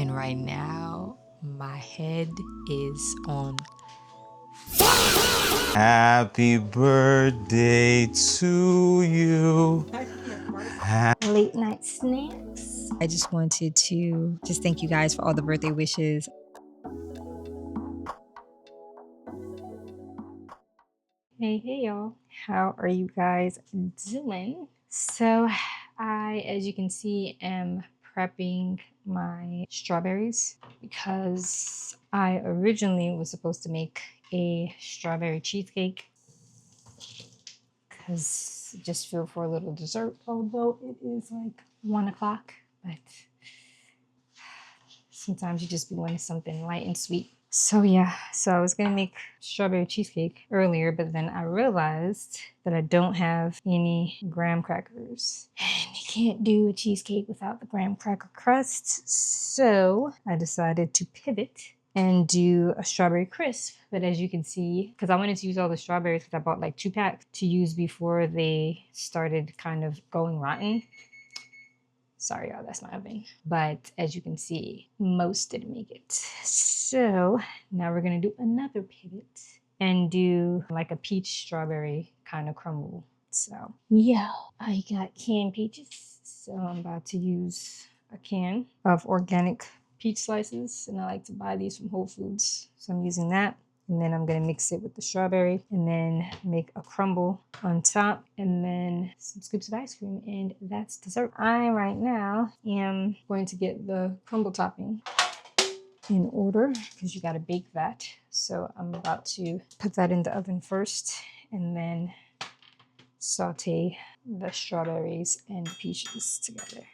And right now, my head is on. Happy birthday to you. Late night snacks. I just wanted to thank you guys for all the birthday wishes. Hey, y'all. How are you guys doing? So, as you can see, am prepping my strawberries because I originally was supposed to make a strawberry cheesecake because just feel for a little dessert, although it is like 1 o'clock, but sometimes you just be wanting something light and sweet. So yeah, so I was gonna make strawberry cheesecake earlier, but then I realized that I don't have any graham crackers. And you can't do a cheesecake without the graham cracker crust. So I decided to pivot and do a strawberry crisp. But as you can see, because I wanted to use all the strawberries because I bought like 2 packs to use before they started kind of going rotten. Sorry, y'all, that's my oven. But as you can see, most didn't make it. So now we're gonna do another pivot and do like a peach strawberry kind of crumble. So yeah, I got canned peaches. So I'm about to use a can of organic peach slices, and I like to buy these from Whole Foods. So I'm using that. And then I'm gonna mix it with the strawberry and then make a crumble on top and then some scoops of ice cream, and that's dessert. I right now am going to get the crumble topping in order because you gotta bake that. So I'm about to put that in the oven first and then saute the strawberries and peaches together.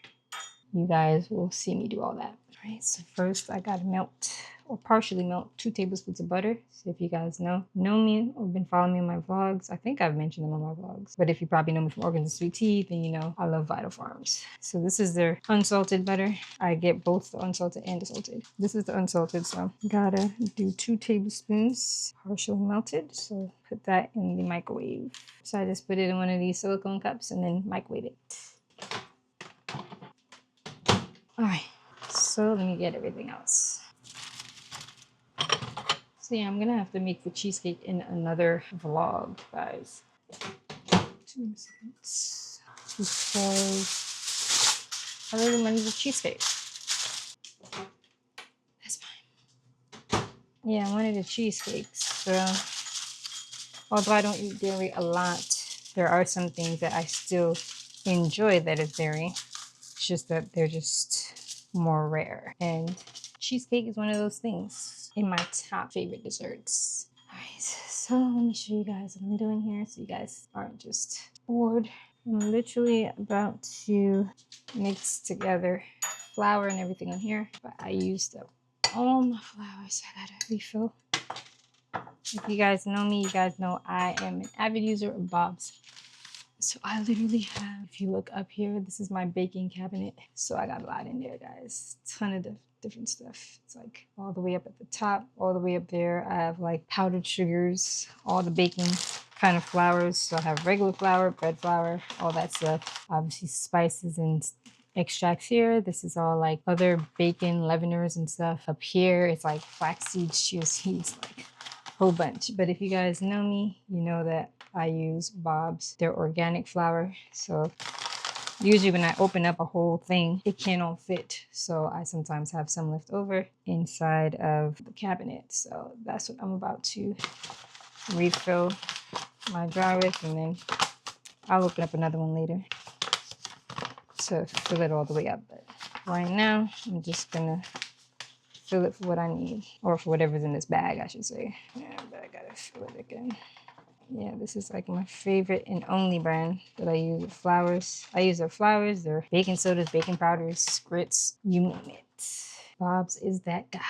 You guys will see me do all that. All right, so first I gotta melt or partially melt 2 tablespoons of butter. So if you guys know me or been following me in my vlogs, I think I've mentioned them on my vlogs. But if you probably know me from Organs of Sweet Tea, then you know I love Vital Farms. So this is their unsalted butter. I get both the unsalted and the salted. This is the unsalted, so gotta do 2 tablespoons partially melted. So put that in the microwave. So I just put it in one of these silicone cups and then microwave it. All right, so let me get everything else. So yeah, I'm gonna have to make the cheesecake in another vlog, guys. 2 seconds. Because I really wanted the cheesecake. That's fine. Yeah, I wanted a cheesecake. So although I don't eat dairy a lot, there are some things that I still enjoy that is dairy. It's just that they're just more rare. And cheesecake is one of those things in my top favorite desserts. All right, so let me show you guys what I'm doing here so you guys aren't just bored. I'm literally about to mix together flour and everything on here, but I used up all my flour, so I gotta refill. If you guys know me, you guys know I am an avid user of Bob's. So I literally have, if you look up here, this is my baking cabinet. So I got a lot in there, guys. Ton of different stuff. It's like all the way up at the top, all the way up there. I have like powdered sugars, all the baking kind of flours. So I have regular flour, bread flour, all that stuff. Obviously spices and extracts here. This is all like other bacon leaveners and stuff. Up here, it's like flaxseed, chia seeds, like a whole bunch. But if you guys know me, you know that I use Bob's, their organic flour. So usually when I open up a whole thing, it can't all fit. So I sometimes have some left over inside of the cabinet. So that's what I'm about to refill my jar with, and then I'll open up another one later to fill it all the way up. But right now, I'm just gonna fill it for what I need, or for whatever's in this bag, I should say. Yeah, but I gotta fill it again. Yeah, this is like my favorite and only brand that I use with flours. I use their flours, their baking sodas, baking powders, grits, you name it. Bob's is that guy.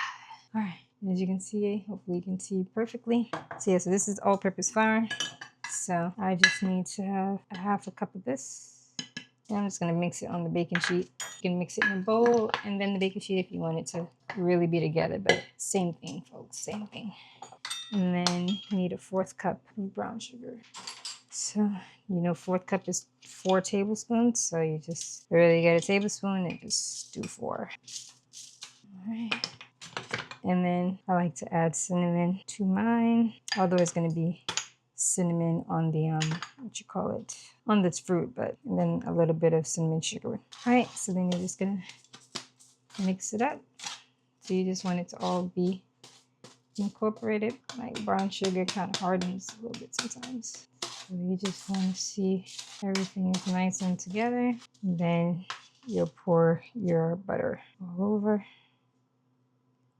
All right, as you can see, hopefully you can see perfectly. So yeah, so this is all-purpose flour. So I just need to have a half a cup of this. And I'm just gonna mix it on the baking sheet. You can mix it in a bowl and then the baking sheet if you want it to really be together, but same thing, folks, same thing. And then you need a 1/4 cup of brown sugar. So, you know, 1/4 cup is 4 tablespoons. So you just really get a tablespoon and just do 4. All right. And then I like to add cinnamon to mine, although it's going to be cinnamon on the what you call it, on this fruit, but and then a little bit of cinnamon sugar. All right, so then you're just gonna mix it up. So you just want it to all be incorporated. Like brown sugar kind of hardens a little bit sometimes. So you just want to see everything is nice and together. And then you'll pour your butter all over.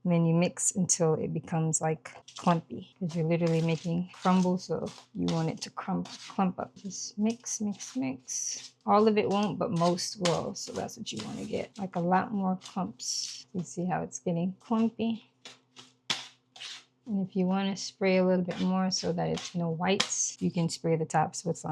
And then you mix until it becomes like clumpy, because you're literally making crumble, so you want it to clump up. Just mix, mix, mix. All of it won't, but most will, so that's what you want to get, like a lot more clumps. You see how it's getting clumpy? And if you want to spray a little bit more so that it's no whites, you can spray the tops with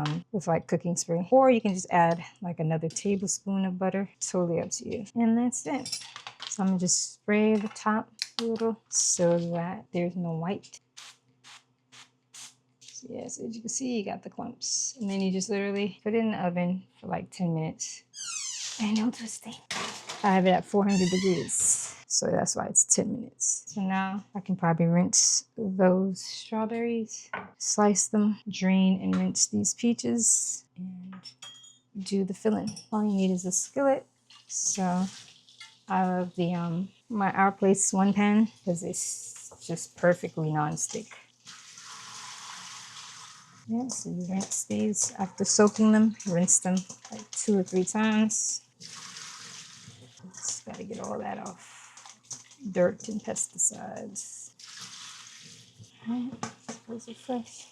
like cooking spray, or you can just add like another tablespoon of butter. Totally up to you. And that's it. So I'm gonna just spray the top a little so that there's no white. So yeah, so as you can see, you got the clumps. And then you just literally put it in the oven for like 10 minutes. And no twisting. I have it at 400 degrees. So that's why it's 10 minutes. So now I can probably rinse those strawberries, slice them, drain and rinse these peaches, and do the filling. All you need is a skillet. So I love the my Our Place one pan because it's just perfectly non-stick. Yeah, so you rinse these after soaking them. Rinse them like 2 or 3 times. Just gotta get all that off. Dirt and pesticides. Alright, those are fresh.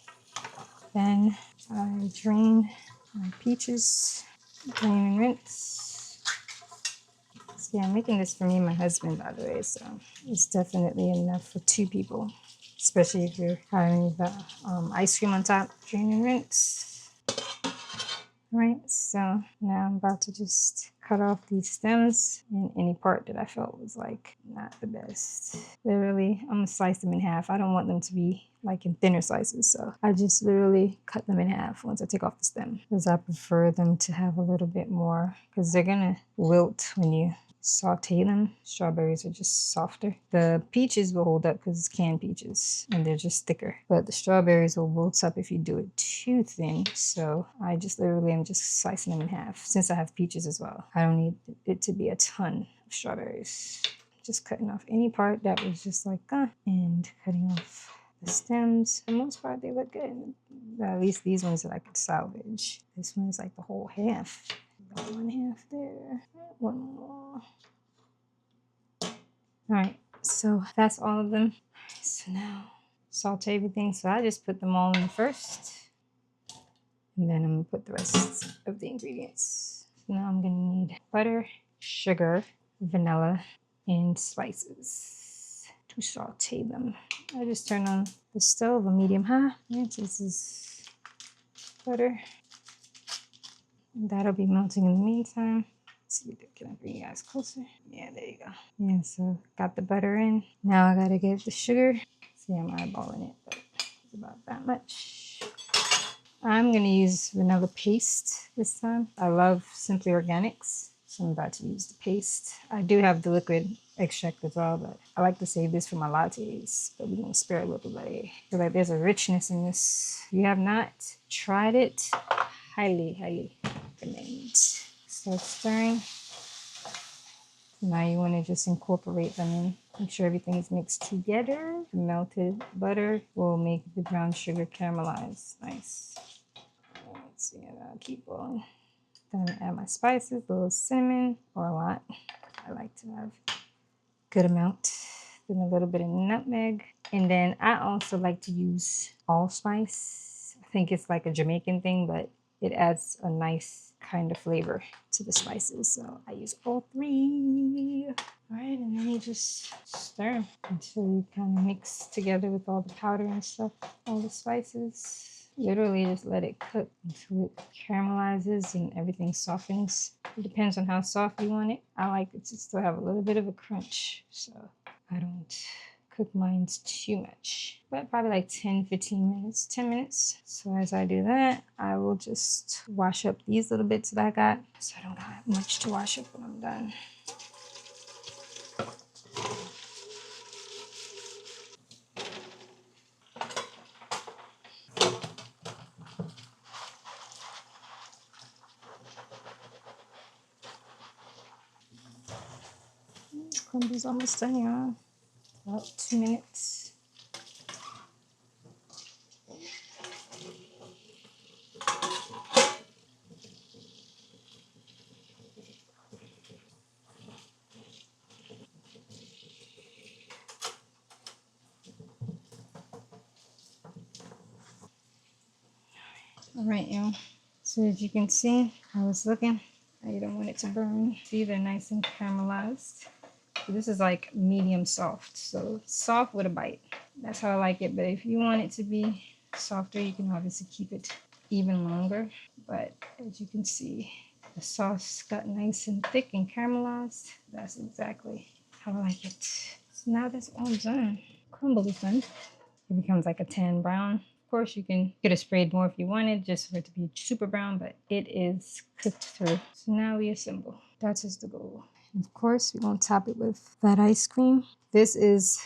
Then I drain my peaches. Drain and rinse. So yeah, I'm making this for me and my husband, by the way, so it's definitely enough for 2 people, especially if you're having the ice cream on top. Drain and rinse. Right, so now I'm about to just cut off these stems and any part that I felt was like not the best. Literally, I'm gonna slice them in half. I don't want them to be like in thinner slices, so I just literally cut them in half once I take off the stem, because I prefer them to have a little bit more, because they're gonna wilt when you saute them. Strawberries are just softer. The peaches will hold up because it's canned peaches and they're just thicker, but the strawberries will wilt up if you do it too thin. So I just literally am just slicing them in half, since I have peaches as well. I don't need it to be a ton of strawberries. Just cutting off any part that was just like and cutting off the stems. For the most part, they look good. At least these ones that I could salvage. This one is like the whole half. Got 1 half there. 1 more. All right, so that's all of them. So now saute everything. So I just put them all in first, and then I'm gonna put the rest of the ingredients. So now I'm gonna need butter, sugar, vanilla, and spices to saute them. I just turn on the stove on medium high. Right, so this is butter. That'll be melting in the meantime. Let's see, can I bring you guys closer? Yeah, there you go. Yeah, so got the butter in. Now I gotta get the sugar. See, I'm eyeballing it, but it's about that much. I'm gonna use vanilla paste this time. I love Simply Organics, so I'm about to use the paste. I do have the liquid extract as well, but I like to save this for my lattes, but we're gonna spare a little bit. I feel like there's a richness in this. If you have not tried it, highly, highly recommend. Start stirring. Now you want to just incorporate them in. Make sure everything is mixed together. The melted butter will make the brown sugar caramelize. Nice. Let's see, I'll keep going. Then I'm gonna add my spices, a little cinnamon, or a lot. I like to have a good amount. Then a little bit of nutmeg. And then I also like to use allspice. I think it's like a Jamaican thing, but it adds a nice kind of flavor to the spices. So I use all 3. All right, and then you just stir them until you kind of mix together with all the powder and stuff, all the spices. Literally just let it cook until it caramelizes and everything softens. It depends on how soft you want it. I like it to still have a little bit of a crunch, so I don't cook mine too much, but probably like 10-15 minutes, 10 minutes. So as I do that, I will just wash up these little bits that I got, so I don't got much to wash up when I'm done. Crumble's almost done, y'all. About 2 minutes. All right, y'all. So as you can see, I was looking. You don't want it to burn. See, they're nice and caramelized. So this is like medium soft. So soft with a bite. That's how I like it. But if you want it to be softer, you can obviously keep it even longer. But as you can see, the sauce got nice and thick and caramelized. That's exactly how I like it. So now that's all done. Crumble is done. It becomes like a tan brown. Of course, you can get it sprayed more if you wanted, just for it to be super brown, but it is cooked through. So now we assemble. That is the goal. And of course, we're going to top it with that ice cream. This is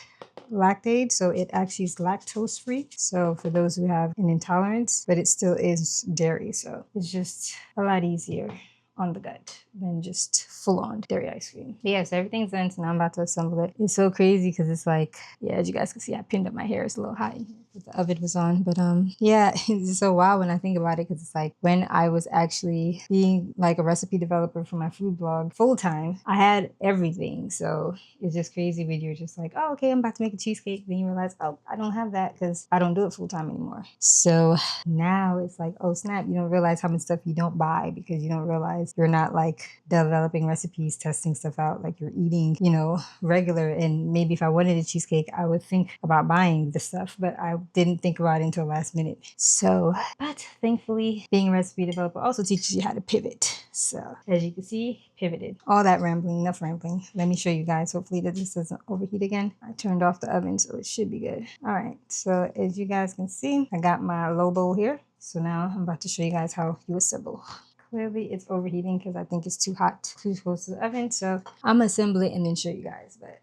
lactate, so it actually is lactose free. So for those who have an intolerance, but it still is dairy. So it's just a lot easier on the gut than just full-on dairy ice cream. But yeah, so everything's done, so now I'm about to assemble it. It's so crazy because it's like, yeah, as you guys can see, I pinned up my hair. It's a little hot in here because the oven was on. But yeah, it's so wild when I think about it because it's like when I was actually being like a recipe developer for my food blog full-time, I had everything. So it's just crazy when you're just like, oh, okay, I'm about to make a cheesecake. Then you realize, oh, I don't have that because I don't do it full-time anymore. So now it's like, oh snap, you don't realize how much stuff you don't buy because you don't realize you're not like developing recipes, testing stuff out, like you're eating, you know, regular. And maybe if I wanted a cheesecake, I would think about buying the stuff, but I didn't think about it until last minute. So, but thankfully, being a recipe developer also teaches you how to pivot. So as you can see, pivoted. All that rambling, enough rambling. Let me show you guys. Hopefully that this doesn't overheat again. I turned off the oven, so it should be good. All right, so as you guys can see, I got my low bowl here. So now I'm about to show you guys how you assemble. Clearly it's overheating because I think it's too hot, too close to the oven. So I'm gonna assemble it and then show you guys, but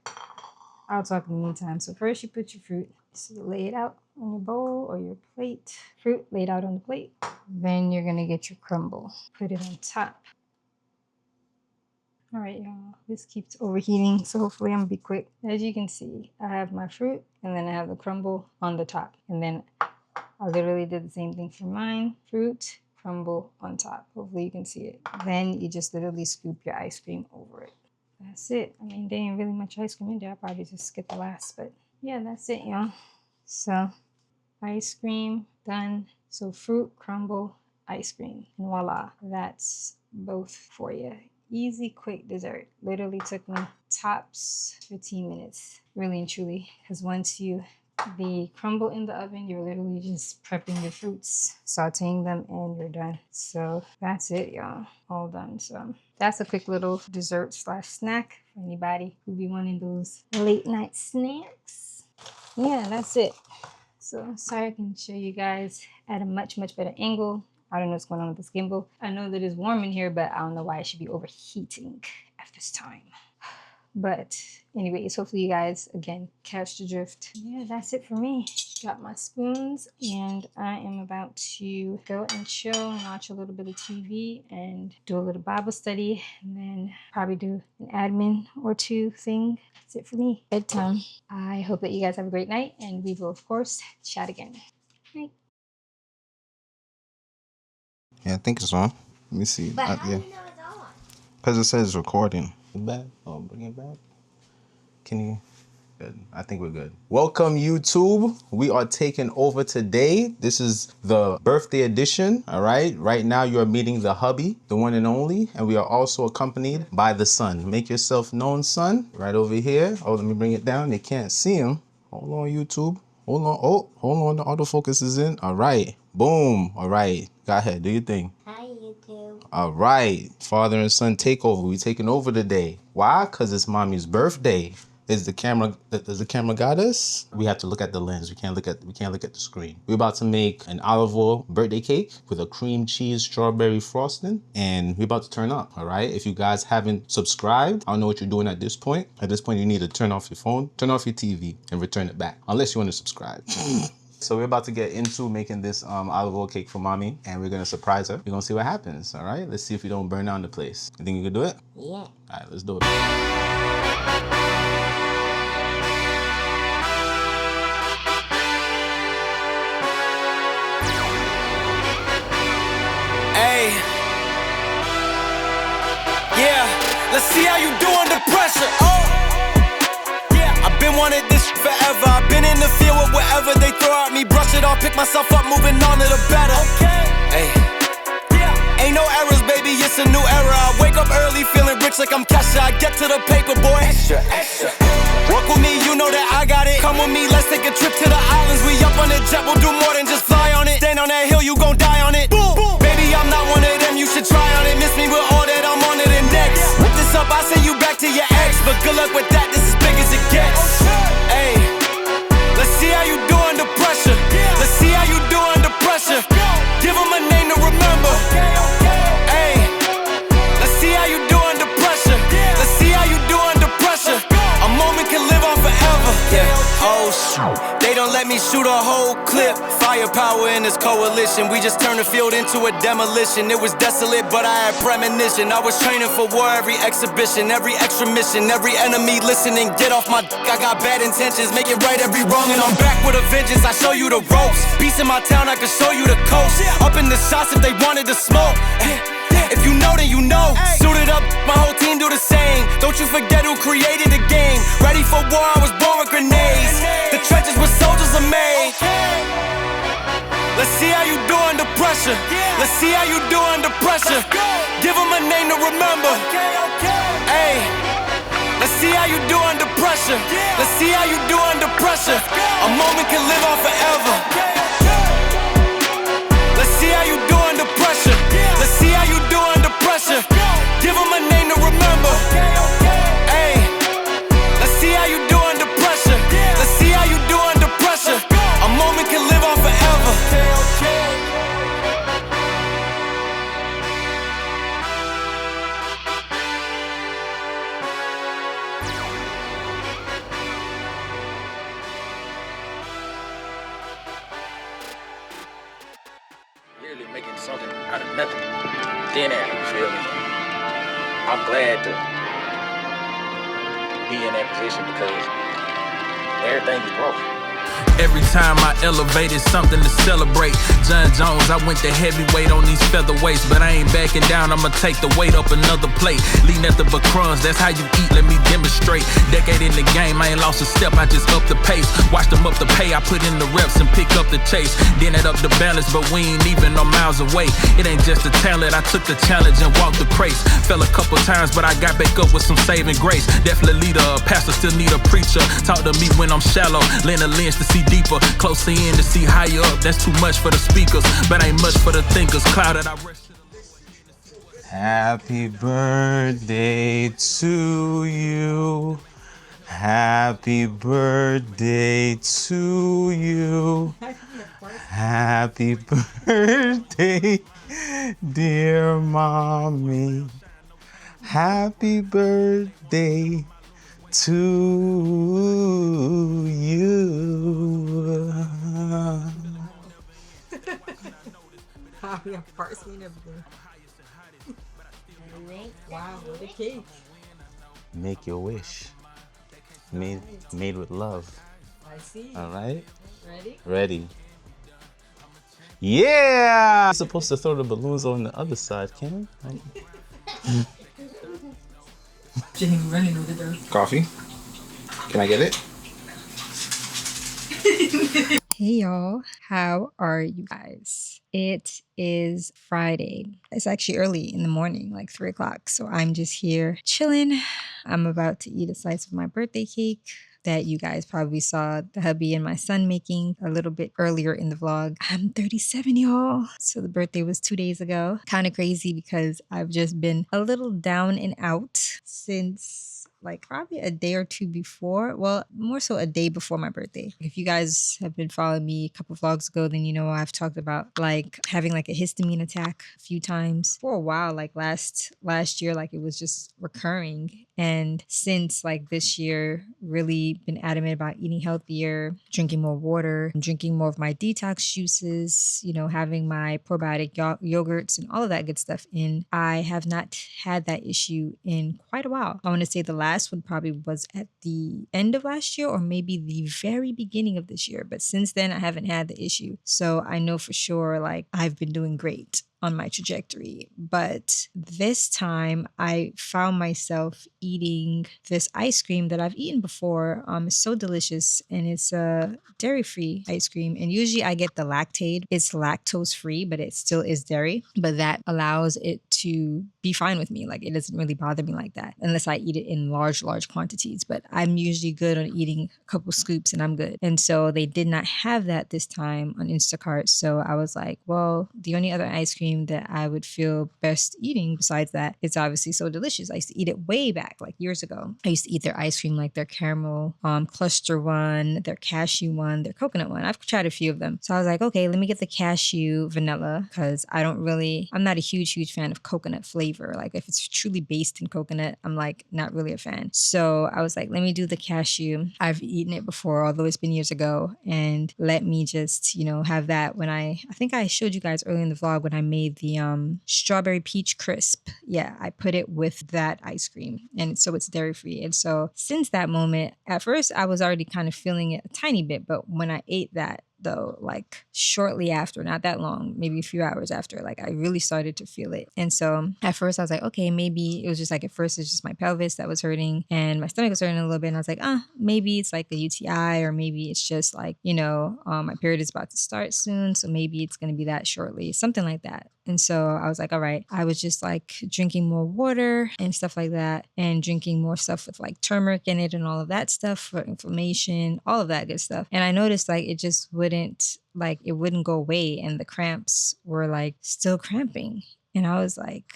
I'll talk in the meantime. So first you put your fruit. So you lay it out on your bowl or your plate. Fruit laid out on the plate. Then you're gonna get your crumble. Put it on top. All right, y'all, this keeps overheating, so hopefully I'm gonna be quick. As you can see, I have my fruit and then I have the crumble on the top. And then I literally did the same thing for mine. Fruit, crumble on top. Hopefully you can see it. Then you just literally scoop your ice cream over it. That's it. I mean, there ain't really much ice cream in there. I'll probably just skip the last, but yeah, that's it, y'all. So ice cream done. So fruit, crumble, ice cream, and voila, that's both for you. Easy, quick dessert. Literally took me tops 15 minutes, really and truly, because once you the crumble in the oven, you're literally just prepping your fruits, sauteing them, and you're done. So that's it, y'all. All done. So that's a quick little dessert slash snack for anybody who be wanting those late night snacks. Yeah, that's it. So sorry I can show you guys at a much better angle. I don't know what's going on with this gimbal. I know that it's warm in here, but I don't know why it should be overheating at this time. But anyways, hopefully you guys, again, catch the drift. Yeah, that's it for me. Got my spoons, and I am about to go and chill and watch a little bit of TV and do a little Bible study, and then probably do an admin or two thing. That's it for me. Bedtime. I hope that you guys have a great night, and we will, of course, chat again. Night. Yeah, I think it's on. Let me see. But how Yeah, do you know it's on? because it says recording. Back. Oh, bring it back. Can you? Good. I think we're good. Welcome, YouTube. We are taking over today. This is the birthday edition. All right. Right now, you are meeting the hubby, the one and only, and we are also accompanied by the son. Make yourself known, son. Right over here. Oh, let me bring it down. They can't see him. Hold on, YouTube. Hold on. Oh, hold on. The autofocus is in. All right. Boom. All right. Go ahead. Do your thing. Hi, YouTube. All right, father and son takeover. We taking over today. Why? Cause it's mommy's birthday. Is the camera? Does the camera got us? We have to look at the lens. We can't look at the screen. We're about to make an olive oil birthday cake with a cream cheese strawberry frosting, and we're about to turn up. All right. If you guys haven't subscribed, I don't know what you're doing at this point. At this point, you need to turn off your phone, turn off your TV, and return it back. Unless you want to subscribe. So we're about to get into making this olive oil cake for mommy, and we're gonna surprise her. We're gonna see what happens, all right? Let's see if we don't burn down the place. You think you can do it? Yeah. All right, let's do it. Hey, yeah, let's see how you do under pressure. Oh, yeah, I've been wanting this forever. I've been in the field with whatever they throw at me. Brush it off, pick myself up, moving on to the better. Okay, hey, yeah, ain't no errors, baby, it's a new era. I wake up early, feeling rich like I'm Kesha. I get to the paper, boy. Extra, extra. Work with me, you know that I got it. Come with me, let's take a trip to the islands. We up on the jet, we'll do more than just fly on it. Stand on that hill, you gon' die on it. Boom, boom. Baby, I'm not one of them, you should try on it. Miss me with all that, I'm on to the next. Whip this up, I send you back to your ex. But good luck with that, this is big as it gets. Hey, let's see how you do under pressure. Let's see how you do under pressure. Give them a name to remember. Hey, let's see how you do under pressure. Let's see how you do under pressure. A moment can live on forever. Yeah. Oh shoot, they don't let me shoot a whole clip. Firepower in this coalition. We just turned the field into a demolition. It was desolate, but I had premonition. I was training for war, every exhibition, every extra mission, every enemy listening. Get off my dick, I got bad intentions. Make it right every wrong, and I'm back with a vengeance. I show you the ropes. Peace in my town, I can show you the coast. Up in the shots if they wanted to smoke. If you know, then you know. Suited up, my whole team do the same. Don't you forget who created the game. Ready for war, I was born with grenades. The trenches where soldiers are made. Let's see how you do under pressure. Let's see how you do under pressure. Give them a name to remember. Hey, let's see how you do under pressure. Let's see how you do under pressure. A moment can live on forever. Let's see how you do under pressure. Let's see how you do under pressure. Give them a name to remember. Hey, let's see how you do under pressure. Let's see how you do under pressure. A moment can live on forever. Literally making something out of nothing. Thin air, you feel me? I'm glad to be in that position because everything is broke. Every time I elevate, it's something to celebrate. John Jones, I went to heavyweight on these featherweights, but I ain't backing down, I'ma take the weight up another plate. Lean at the crumbs, that's how you eat, let me demonstrate. Decade in the game, I ain't lost a step, I just up the pace. Watch them up the pay, I put in the reps and pick up the chase. Then it up the balance, but we ain't even no miles away. It ain't just a talent, I took the challenge and walked the craze. Fell a couple times, but I got back up with some saving grace. Definitely leader, a pastor still need a preacher. Talk to me when I'm shallow, lend a lens to see deeper, closer in to see higher up. That's too much for the speakers, but ain't much for the thinkers. Clouded, I rest. Happy birthday to you. Happy birthday to you. Happy birthday, dear mommy. Happy birthday to you. We have parsley and everything. Wow, what a cake. Make your wish. Made with love. I see. All right? Ready? Ready. Yeah! I'm supposed to throw the balloons on the other side, can I? Didn't really know the dough. Coffee. Can I get it? Hey y'all, how are you guys? It is Friday. It's actually early in the morning, like 3 o'clock. So I'm just here chilling. I'm about to eat a slice of my birthday cake that you guys probably saw the hubby and my son making a little bit earlier in the vlog. I'm 37, y'all. So the birthday was 2 days ago. Kind of crazy because I've just been a little down and out since like probably a day or two before. Well, more so a day before my birthday. If you guys have been following me a couple vlogs ago, then you know I've talked about like having like a histamine attack a few times for a while. Like last year, like it was just recurring. And since like this year, really been adamant about eating healthier, drinking more water, drinking more of my detox juices, you know, having my probiotic yogurts and all of that good stuff in. I have not had that issue in quite a while. I want to say the last one probably was at the end of last year or maybe the very beginning of this year. But since then, I haven't had the issue. So I know for sure, like, I've been doing great on my trajectory. But this time I found myself eating this ice cream that I've eaten before. It's so delicious, and it's a dairy-free ice cream. And usually I get the lactate. It's lactose-free, but it still is dairy. But that allows it to be fine with me. Like, it doesn't really bother me like that unless I eat it in large quantities. But I'm usually good on eating a couple scoops and I'm good. And so they did not have that this time on Instacart. So I was like, well, the only other ice cream that I would feel best eating besides that, it's obviously so delicious. I used to eat it way back, like years ago. I used to eat their ice cream, like their caramel cluster one, their cashew one, their coconut one. I've tried a few of them. So I was like, okay, let me get the cashew vanilla, because I'm not a huge fan of coconut flavor. Like if it's truly based in coconut, I'm like not really a fan. So I was like, let me do the cashew. I've eaten it before, although it's been years ago, and let me just, you know, have that when I think I showed you guys earlier in the vlog when I made the Strawberry Peach Crisp. Yeah, I put it with that ice cream, and so it's dairy free. And so since that moment, at first I was already kind of feeling it a tiny bit, but when I ate that, though, like shortly after, not that long, maybe a few hours after, like I really started to feel it. And so at first I was like, okay, maybe it was just like, at first it's just my pelvis that was hurting and my stomach was hurting a little bit. And I was like, maybe it's like a UTI, or maybe it's just like, you know, my period is about to start soon, so maybe it's going to be that shortly, something like that. And so I was like, all right, I was just like drinking more water and stuff like that, and drinking more stuff with like turmeric in it and all of that stuff for inflammation, all of that good stuff. And I noticed like it just wouldn't go away, and the cramps were like still cramping. And I was like,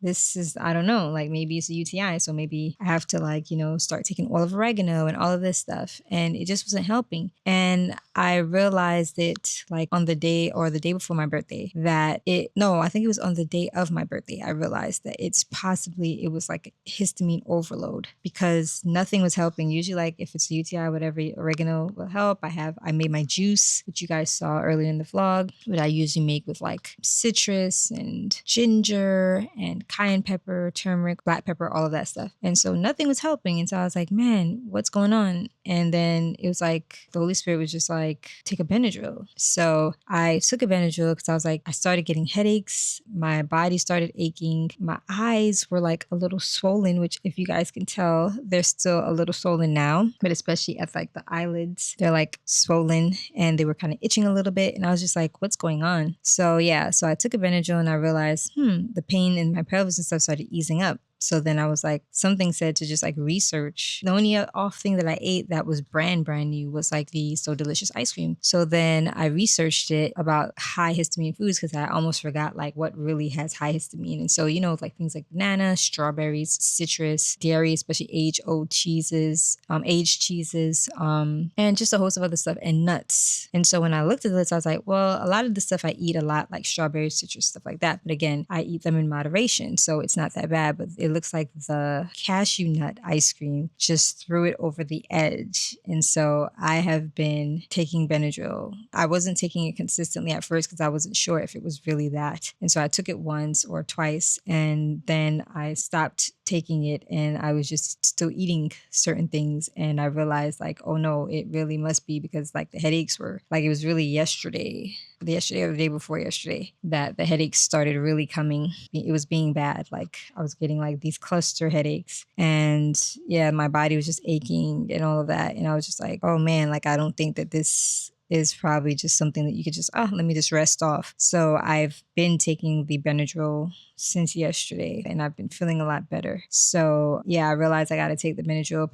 this is, I don't know, like maybe it's a UTI. So maybe I have to like, you know, start taking oil of oregano and all of this stuff. And it just wasn't helping. And I realized it like on the day or the day before my birthday I think it was on the day of my birthday. I realized that it was like histamine overload, because nothing was helping. Usually like if it's a UTI, whatever, oregano will help. I made my juice, which you guys saw earlier in the vlog, what I usually make with like citrus and ginger and cayenne pepper, turmeric, black pepper, all of that stuff. And so nothing was helping. And so I was like, man, what's going on? And then it was like the Holy Spirit was just like, take a Benadryl. So I took a Benadryl because I was like, I started getting headaches. My body started aching. My eyes were like a little swollen, which if you guys can tell, they're still a little swollen now, but especially at like the eyelids, they're like swollen and they were kind of itching a little bit. And I was just like, what's going on? So yeah, so I took a Benadryl and I realized, the pain in my pelvis and stuff started easing up. So then I was like, something said to just like research. The only off thing that I ate that was brand new was like the So Delicious ice cream. So then I researched it about high histamine foods, because I almost forgot like what really has high histamine. And so, you know, like things like banana, strawberries, citrus, dairy, especially aged cheeses, and just a host of other stuff, and nuts. And so when I looked at the list, I was like, well, a lot of the stuff I eat a lot, like strawberries, citrus, stuff like that. But again, I eat them in moderation, so it's not that bad. But it looks like the cashew nut ice cream just threw it over the edge. And so I have been taking Benadryl. I wasn't taking it consistently at first because I wasn't sure if it was really that. And so I took it once or twice, and then I stopped taking it, and I was just still eating certain things. And I realized like, oh no, it really must be because like the headaches were like, it was really yesterday or the day before yesterday that the headaches started really coming. It was being bad. Like I was getting like these cluster headaches, and yeah, my body was just aching and all of that. And I was just like, oh man, like I don't think that this is probably just something that you could just, let me just rest off. So I've been taking the Benadryl since yesterday, and I've been feeling a lot better. So yeah, I realized I got to take the Benadryl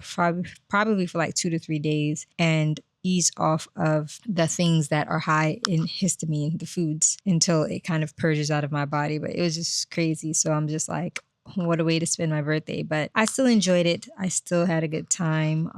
probably for like 2 to 3 days and ease off of the things that are high in histamine, the foods, until it kind of purges out of my body. But it was just crazy. So I'm just like, what a way to spend my birthday. But I still enjoyed it. I still had a good time.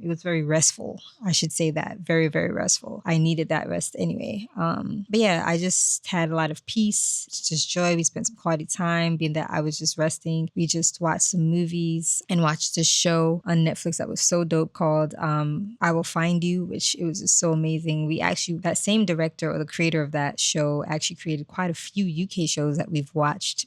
It was very restful. I should say that. Very, very restful. I needed that rest anyway. But yeah, I just had a lot of peace, just joy. We spent some quality time, being that I was just resting. We just watched some movies and watched this show on Netflix that was so dope called I Will Find You, which it was just so amazing. We actually, that same director or the creator of that show actually created quite a few UK shows that we've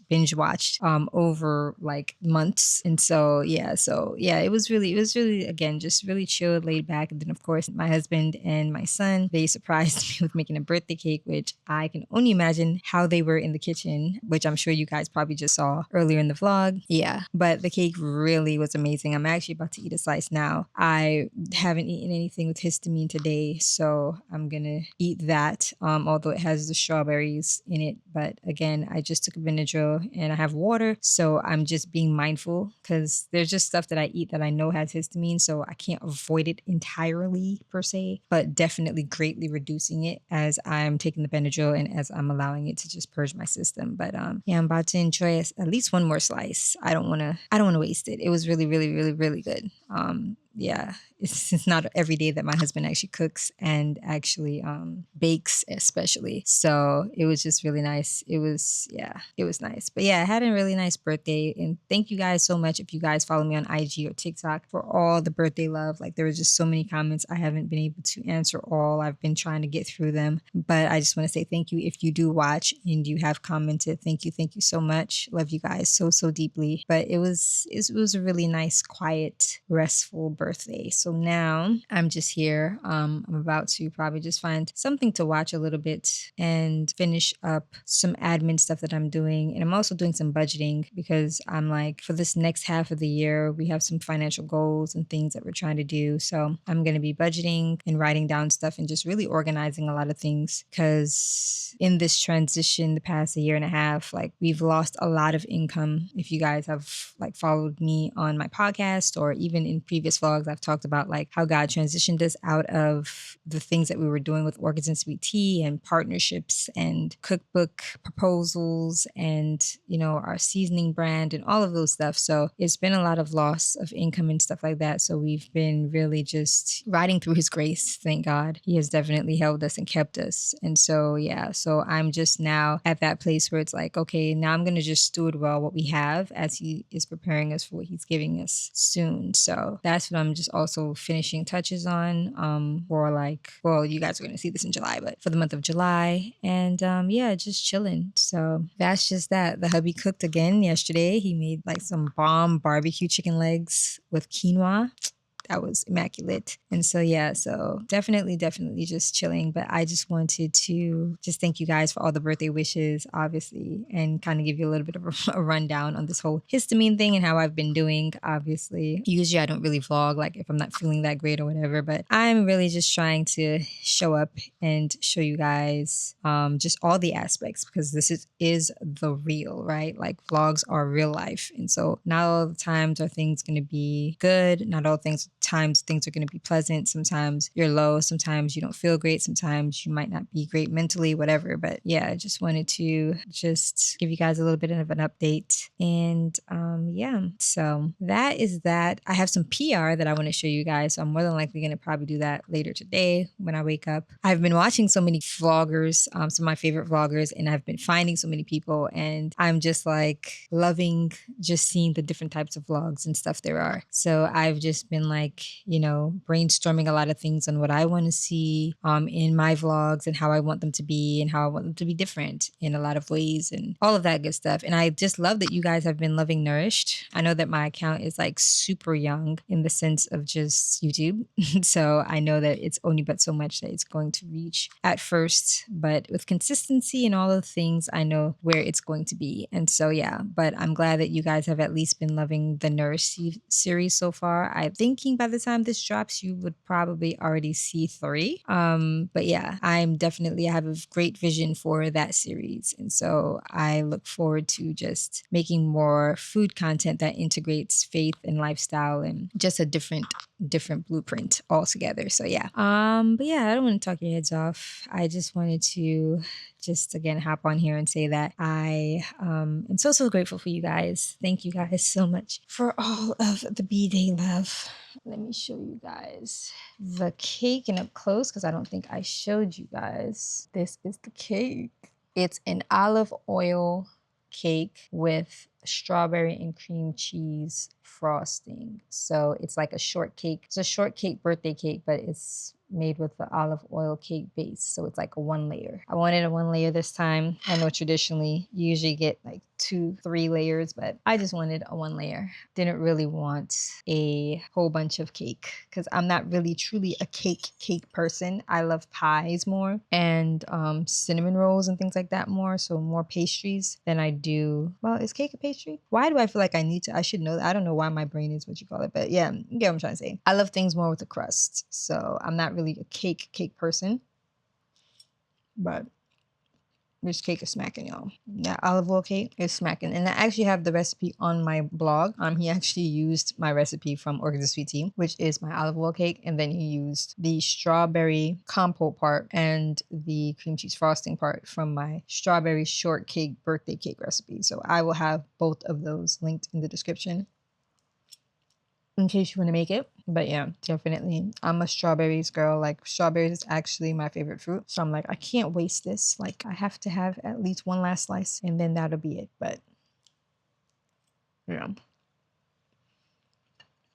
binge watched over like months. And so yeah, it was really again just really chilled, laid back. And then of course my husband and my son, they surprised me with making a birthday cake, which I can only imagine how they were in the kitchen, which I'm sure you guys probably just saw earlier in the vlog. Yeah, but the cake really was amazing. I'm actually about to eat a slice now. I haven't eaten anything with histamine today, so I'm gonna eat that, although it has the strawberries in it. But again, I just took a Benadryl and I have water, so I'm just being mindful because there's just stuff that I eat that I know has histamine, so I can't avoid it entirely per se, but definitely greatly reducing it as I'm taking the Benadryl and as I'm allowing it to just purge my system. But yeah, I'm about to enjoy at least one more slice. I don't want to waste it. It was really good. Yeah, it's not every day that my husband actually cooks and actually bakes especially. So it was just really nice. It was nice. But yeah, I had a really nice birthday, and thank you guys so much if you guys follow me on IG or TikTok for all the birthday love. Like there was just so many comments. I haven't been able to answer all. I've been trying to get through them, but I just want to say thank you if you do watch and you have commented. Thank you so much. Love you guys so deeply. But it was a really nice, quiet, restful birthday. So now I'm just here. I'm about to probably just find something to watch a little bit and finish up some admin stuff that I'm doing. And I'm also doing some budgeting because I'm like, for this next half of the year, we have some financial goals and things that we're trying to do. So I'm going to be budgeting and writing down stuff and just really organizing a lot of things, because in this transition, the past year and a half, like we've lost a lot of income. If you guys have like followed me on my podcast or even in previous vlogs, I've talked about like how God transitioned us out of the things that we were doing with Orchids and Sweet Tea and partnerships and cookbook proposals and, you know, our seasoning brand and all of those stuff. So it's been a lot of loss of income and stuff like that. So we've been really just riding through his grace. Thank God. He has definitely held us and kept us. And so, yeah, so I'm just now at that place where it's like, okay, now I'm going to just steward well what we have as he is preparing us for what he's giving us soon. So that's what I'm just also finishing touches on for like, well, you guys are going to see this in July, but for the month of July. And yeah, just chilling. So that's just that. The hubby cooked again yesterday. He made like some bomb barbecue chicken legs with quinoa. That was immaculate. And so, yeah, so definitely just chilling. But I just wanted to just thank you guys for all the birthday wishes, obviously, and kind of give you a little bit of a rundown on this whole histamine thing and how I've been doing, obviously. Usually I don't really vlog, like if I'm not feeling that great or whatever, but I'm really just trying to show up and show you guys just all the aspects, because this is the real, right? Like vlogs are real life. And so not all the times are things going to be good. Not all times things are going to be pleasant. Sometimes you're low, sometimes you don't feel great, sometimes you might not be great mentally, whatever. But yeah, I just wanted to just give you guys a little bit of an update. And yeah, so that is that. I have some PR that I want to show you guys, so I'm more than likely going to probably do that later today when I wake up. I've been watching so many vloggers, some of my favorite vloggers, and I've been finding so many people, and I'm just like loving just seeing the different types of vlogs and stuff there are. So I've just been like, you know, brainstorming a lot of things on what I want to see in my vlogs and how I want them to be and how I want them to be different in a lot of ways and all of that good stuff. And I just love that you guys have been loving Nourished. I know that my account is like super young in the sense of just YouTube. So I know that it's only but so much that it's going to reach at first, but with consistency and all of the things, I know where it's going to be. And so, yeah, but I'm glad that you guys have at least been loving the Nourished series so far. I'm thinking by the time this drops, you would probably already see 3. But yeah, I have a great vision for that series. And so I look forward to just making more food content that integrates faith and lifestyle and just a different different blueprint altogether. So yeah. But yeah, I don't want to talk your heads off. I just wanted to just again hop on here and say that I am so grateful for you guys. Thank you guys so much for all of the B-Day love. Let me show you guys the cake and up close because I don't think I showed you guys. This is the cake. It's an olive oil cake with strawberry and cream cheese frosting. So it's like a shortcake. It's a shortcake birthday cake, but it's made with the olive oil cake base. So it's like a 1 layer. I wanted a 1 layer this time. I know traditionally you usually get like 2-3 layers, but I just wanted a 1 layer. Didn't really want a whole bunch of cake because I'm not really truly a cake person. I love pies more and cinnamon rolls and things like that more. So more pastries than I do. Well, is cake a pastry? Why do I feel like I should know that? I don't know why my brain is what you call it, but yeah, you get what I'm trying to say. I love things more with a crust. So I'm not really a cake person, but this cake is smacking, y'all. That olive oil cake is smacking. And I actually have the recipe on my blog. He actually used my recipe from Orchid the Sweet Tea, which is my olive oil cake. And then he used the strawberry compote part and the cream cheese frosting part from my strawberry shortcake birthday cake recipe. So I will have both of those linked in the description in case you want to make it. But yeah, definitely. I'm a strawberries girl. Like strawberries is actually my favorite fruit. So I'm like, I can't waste this. Like I have to have at least one last slice and then that'll be it. But yeah,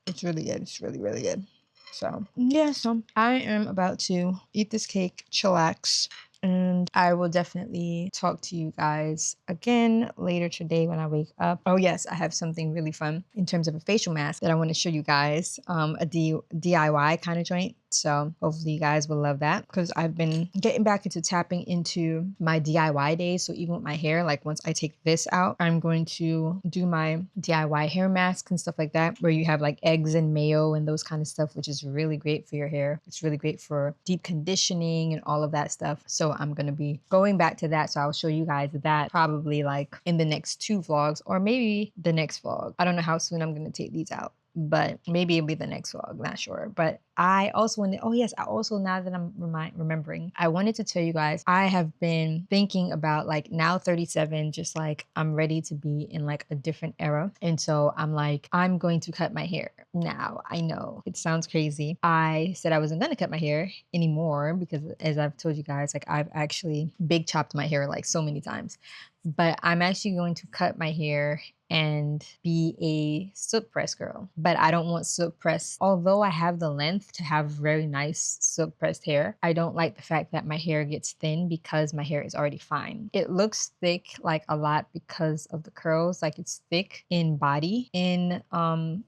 it's really good. It's really, really good. So yeah, so I am about to eat this cake, chillax. And I will definitely talk to you guys again later today when I wake up. Oh yes, I have something really fun in terms of a facial mask that I want to show you guys. A DIY kind of joint. So hopefully you guys will love that because I've been getting back into tapping into my DIY days. So even with my hair, like once I take this out, I'm going to do my DIY hair masks and stuff like that, where you have like eggs and mayo and those kind of stuff, which is really great for your hair. It's really great for deep conditioning and all of that stuff. So I'm going to be going back to that. So I'll show you guys that probably like in the next 2 vlogs or maybe the next vlog. I don't know how soon I'm going to take these out, but maybe it'll be the next vlog, not sure. But I also wanted, oh yes, I also, now that I'm remembering, I wanted to tell you guys, I have been thinking about like now 37, just like I'm ready to be in like a different era. And so I'm like, I'm going to cut my hair. Now, I know it sounds crazy. I said I wasn't going to cut my hair anymore because as I've told you guys, like I've actually big chopped my hair like so many times. But I'm actually going to cut my hair and be a silk press girl. But I don't want silk press, although I have the length to have very nice silk pressed hair. I don't like the fact that my hair gets thin because my hair is already fine. It looks thick like a lot because of the curls, like it's thick in body in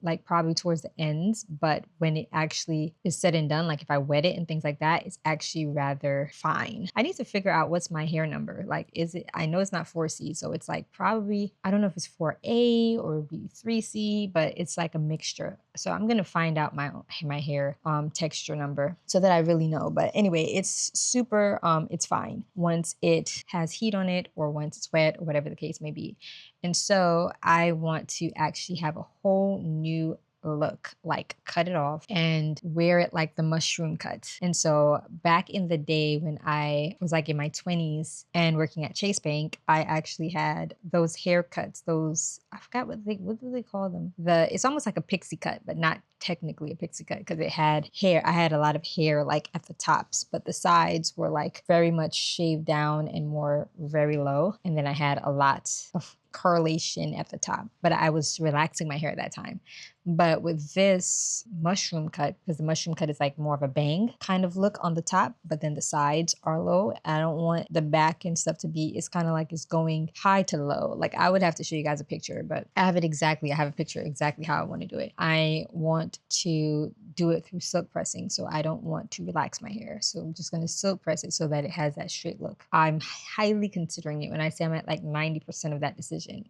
like probably towards the ends, but when it actually is said and done, like if I wet it and things like that, it's actually rather fine. I need to figure out what's my hair number. Like is it, I know it's not 4C, so it's like probably, I don't know if it's 4A or B3C, but it's like a mixture. So I'm gonna find out my hair texture number so that I really know. But anyway, it's super, it's fine once it has heat on it or once it's wet or whatever the case may be. And so I want to actually have a whole new look, like cut it off and wear it like the mushroom cut. And so back in the day when I was like in my 20s and working at Chase Bank, I actually had those haircuts, those, I forgot what do they call them? It's almost like a pixie cut, but not technically a pixie cut because it had hair. I had a lot of hair like at the tops, but the sides were like very much shaved down and more very low. And then I had a lot of curlation at the top, but I was relaxing my hair at that time. But with this mushroom cut, because the mushroom cut is like more of a bang kind of look on the top, but then the sides are low. I don't want the back and stuff to be, it's kind of like it's going high to low. Like I would have to show you guys a picture, but I have a picture exactly how I want to do it. I want to do it through silk pressing, so I don't want to relax my hair. So I'm just going to silk press it so that it has that straight look. I'm highly considering it. When I say I'm at like 90% of that decision,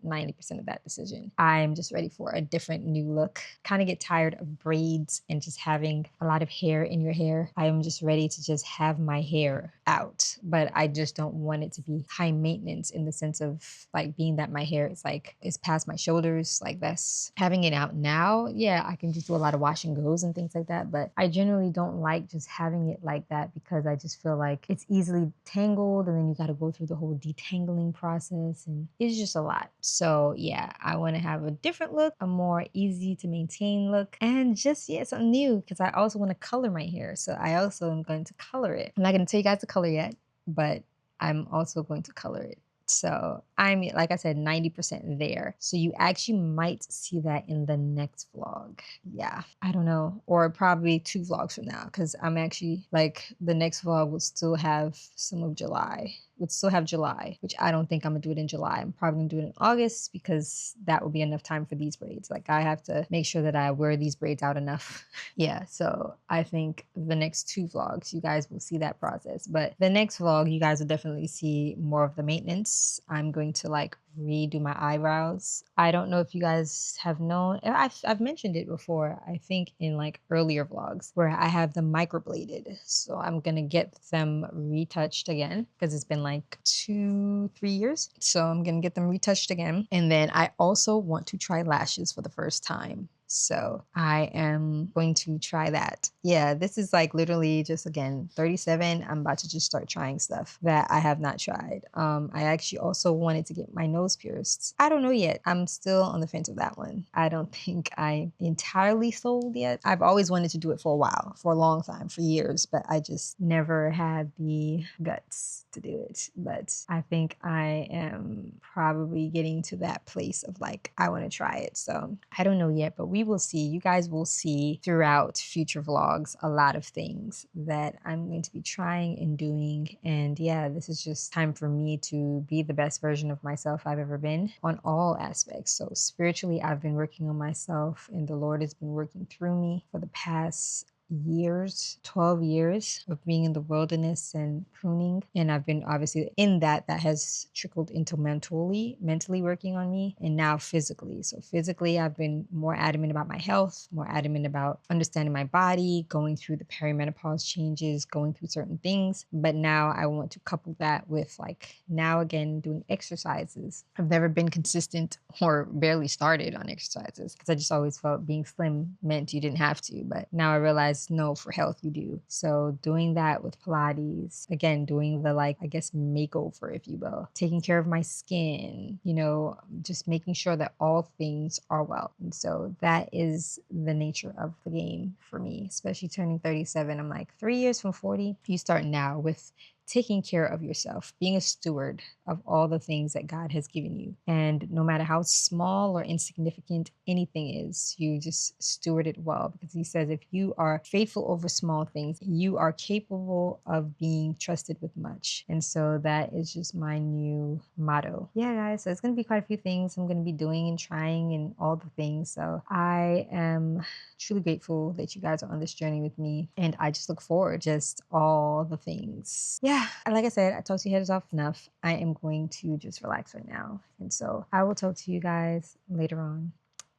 I'm just ready for a different new look. Kind of get tired of braids and just having a lot of hair in your hair. I am just ready to just have my hair out, but I just don't want it to be high maintenance in the sense of like being that my hair is like, is past my shoulders. Like that's having it out now. Yeah, I can just do a lot of wash and goes and things things like that. But I generally don't like just having it like that because I just feel like it's easily tangled and then you got to go through the whole detangling process and it's just a lot. So yeah, I want to have a different look, a more easy to maintain look, and just, yeah, something new because I also want to color my hair. So I also am going to color it. I'm not going to tell you guys the color yet, but I'm also going to color it. So I'm, like I said, 90% there. So you actually might see that in the next vlog. Yeah, I don't know. Or probably 2 vlogs from now because I'm actually like the next vlog will still have some of July. Would still have July, which I don't think I'm gonna do it in July. I'm probably gonna do it in August because that will be enough time for these braids. Like I have to make sure that I wear these braids out enough. Yeah, so I think the next 2 vlogs, you guys will see that process. But the next vlog, you guys will definitely see more of the maintenance. I'm going to like redo my eyebrows. I don't know if you guys have known, I've mentioned it before, I think in like earlier vlogs where I have them microbladed. So I'm gonna get them retouched again because it's been like 2-3 years. So I'm gonna get them retouched again. And then I also want to try lashes for the first time. So I am going to try that. Yeah, this is like literally just, again, 37. I'm about to just start trying stuff that I have not tried. I actually also wanted to get my nose pierced. I don't know yet. I'm still on the fence with that one. I don't think I'm entirely sold yet. I've always wanted to do it for a while, for a long time, for years, but I just never had the guts to do it. But I think I am probably getting to that place of like, I want to try it. So I don't know yet, but we will see. You guys will see throughout future vlogs a lot of things that I'm going to be trying and doing. And yeah, this is just time for me to be the best version of myself I've ever been on all aspects. So spiritually, I've been working on myself and the Lord has been working through me for the past years, 12 years of being in the wilderness and pruning. And I've been obviously in that has trickled into mentally working on me and now physically. So physically, I've been more adamant about my health, more adamant about understanding my body, going through the perimenopause changes, going through certain things. But now I want to couple that with like now again, doing exercises. I've never been consistent or barely started on exercises because I just always felt being slim meant you didn't have to. But now I realize no, for health you do. So doing that with Pilates, again, doing the like, I guess, makeover, if you will, taking care of my skin, you know, just making sure that all things are well. And so that is the nature of the game for me, especially turning 37. I'm like 3 years from 40. You start now with taking care of yourself, being a steward of all the things that God has given you. And no matter how small or insignificant anything is, you just steward it well because he says if you are faithful over small things, you are capable of being trusted with much. And so that is just my new motto. Yeah, guys, so it's going to be quite a few things I'm going to be doing and trying and all the things. So I am truly grateful that you guys are on this journey with me. And I just look forward to just all the things. Yeah, like I said, I talked to your heads off enough. I am going to just relax right now. And so I will talk to you guys later on.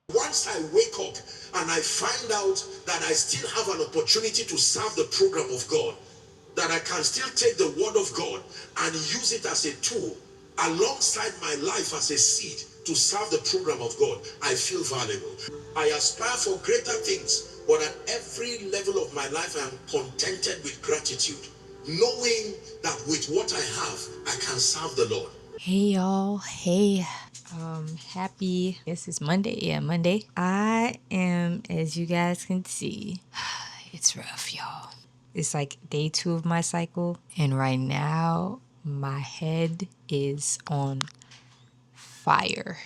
Once I wake up and I find out that I still have an opportunity to serve the program of God, that I can still take the word of God and use it as a tool alongside my life as a seed to serve the program of God, I feel valuable. I aspire for greater things, but at every level of my life, I am contented with gratitude, knowing that with what I have, I can serve the Lord. Hey y'all, hey. Happy, this is Monday. Yeah, Monday. I am, as you guys can see, it's rough, y'all. It's like day 2 of my cycle, and right now my head is on fire.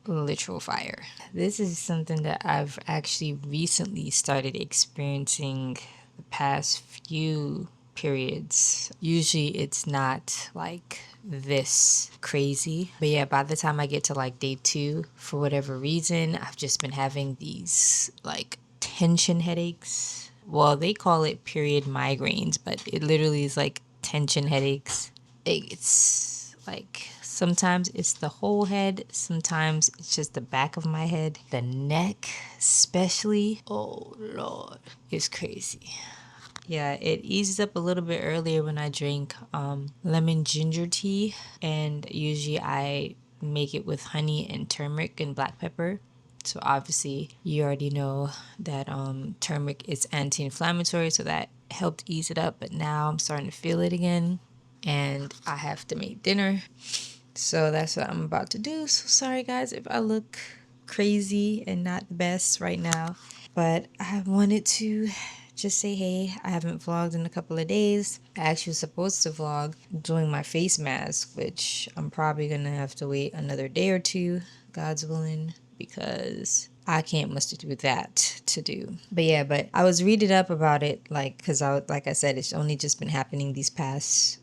Literal fire. This is something that I've actually recently started experiencing the past few periods. Usually it's not like this crazy, but yeah, by the time I get to like day 2, for whatever reason, I've just been having these like tension headaches. Well, they call it period migraines, but it literally is like tension headaches. It's like sometimes it's the whole head, sometimes it's just the back of my head. The neck especially, oh Lord, it's crazy. Yeah, it eases up a little bit earlier when I drink lemon ginger tea, and usually I make it with honey and turmeric and black pepper. So obviously you already know that turmeric is anti-inflammatory, so that helped ease it up. But now I'm starting to feel it again, and I have to make dinner. So that's what I'm about to do. So sorry guys if I look crazy and not the best right now. But I wanted to just say hey, I haven't vlogged in a couple of days. I actually was supposed to vlog doing my face mask, which I'm probably gonna have to wait another day or two, God's willing, because I can't muster through that to do. But yeah, but I was reading up about it, because like I said, it's only just been happening these past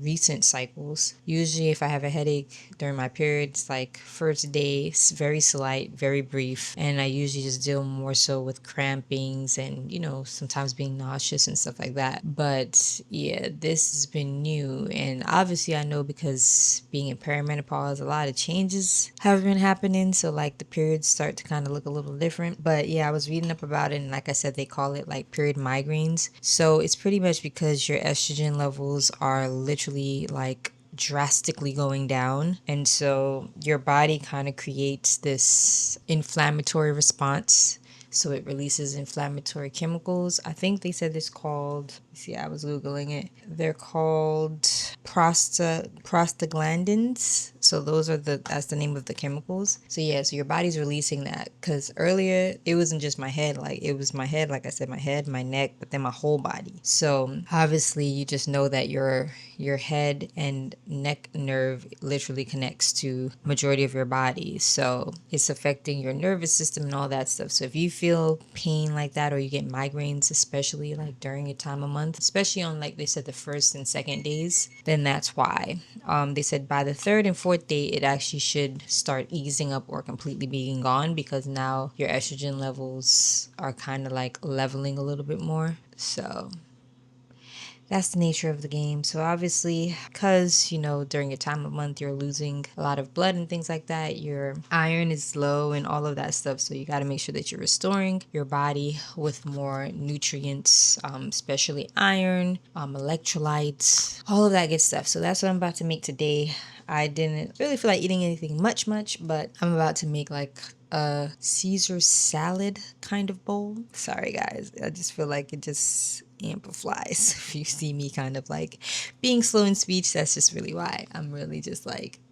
recent cycles. Usually if I have a headache during my period, it's first day, very slight, very brief, and I usually just deal more so with crampings and sometimes being nauseous and stuff like that. But yeah, this has been new, and obviously I know because being in perimenopause, a lot of changes have been happening, so the periods start to kind of look a little different. But yeah, I was reading up about it, and like I said, they call it period migraines. So it's pretty much because your estrogen levels are literally drastically going down, and so your body kind of creates this inflammatory response. So it releases inflammatory chemicals. I think they said it's called, see, I was Googling it. They're called prostaglandins. So that's the name of the chemicals. So yeah, so your body's releasing that, because earlier it wasn't just my head. It was my head, like I said, my head, my neck, but then my whole body. So obviously you just know that your head and neck nerve literally connects to majority of your body. So it's affecting your nervous system and all that stuff. So if you feel pain like that, or you get migraines, especially during your time of month, especially on they said the first and second days, then that's why. They said by the third and fourth day it actually should start easing up or completely being gone, because now your estrogen levels are kind of leveling a little bit more. So that's the nature of the game. So obviously, because during your time of month you're losing a lot of blood and things like that, your iron is low and all of that stuff. So you got to make sure that you're restoring your body with more nutrients, especially iron, electrolytes, all of that good stuff. So that's what I'm about to make today. I didn't really feel like eating anything much, but I'm about to make a Caesar salad kind of bowl. Sorry guys, I just feel like it just amplifies if you see me kind of being slow in speech. That's just really why. I'm really just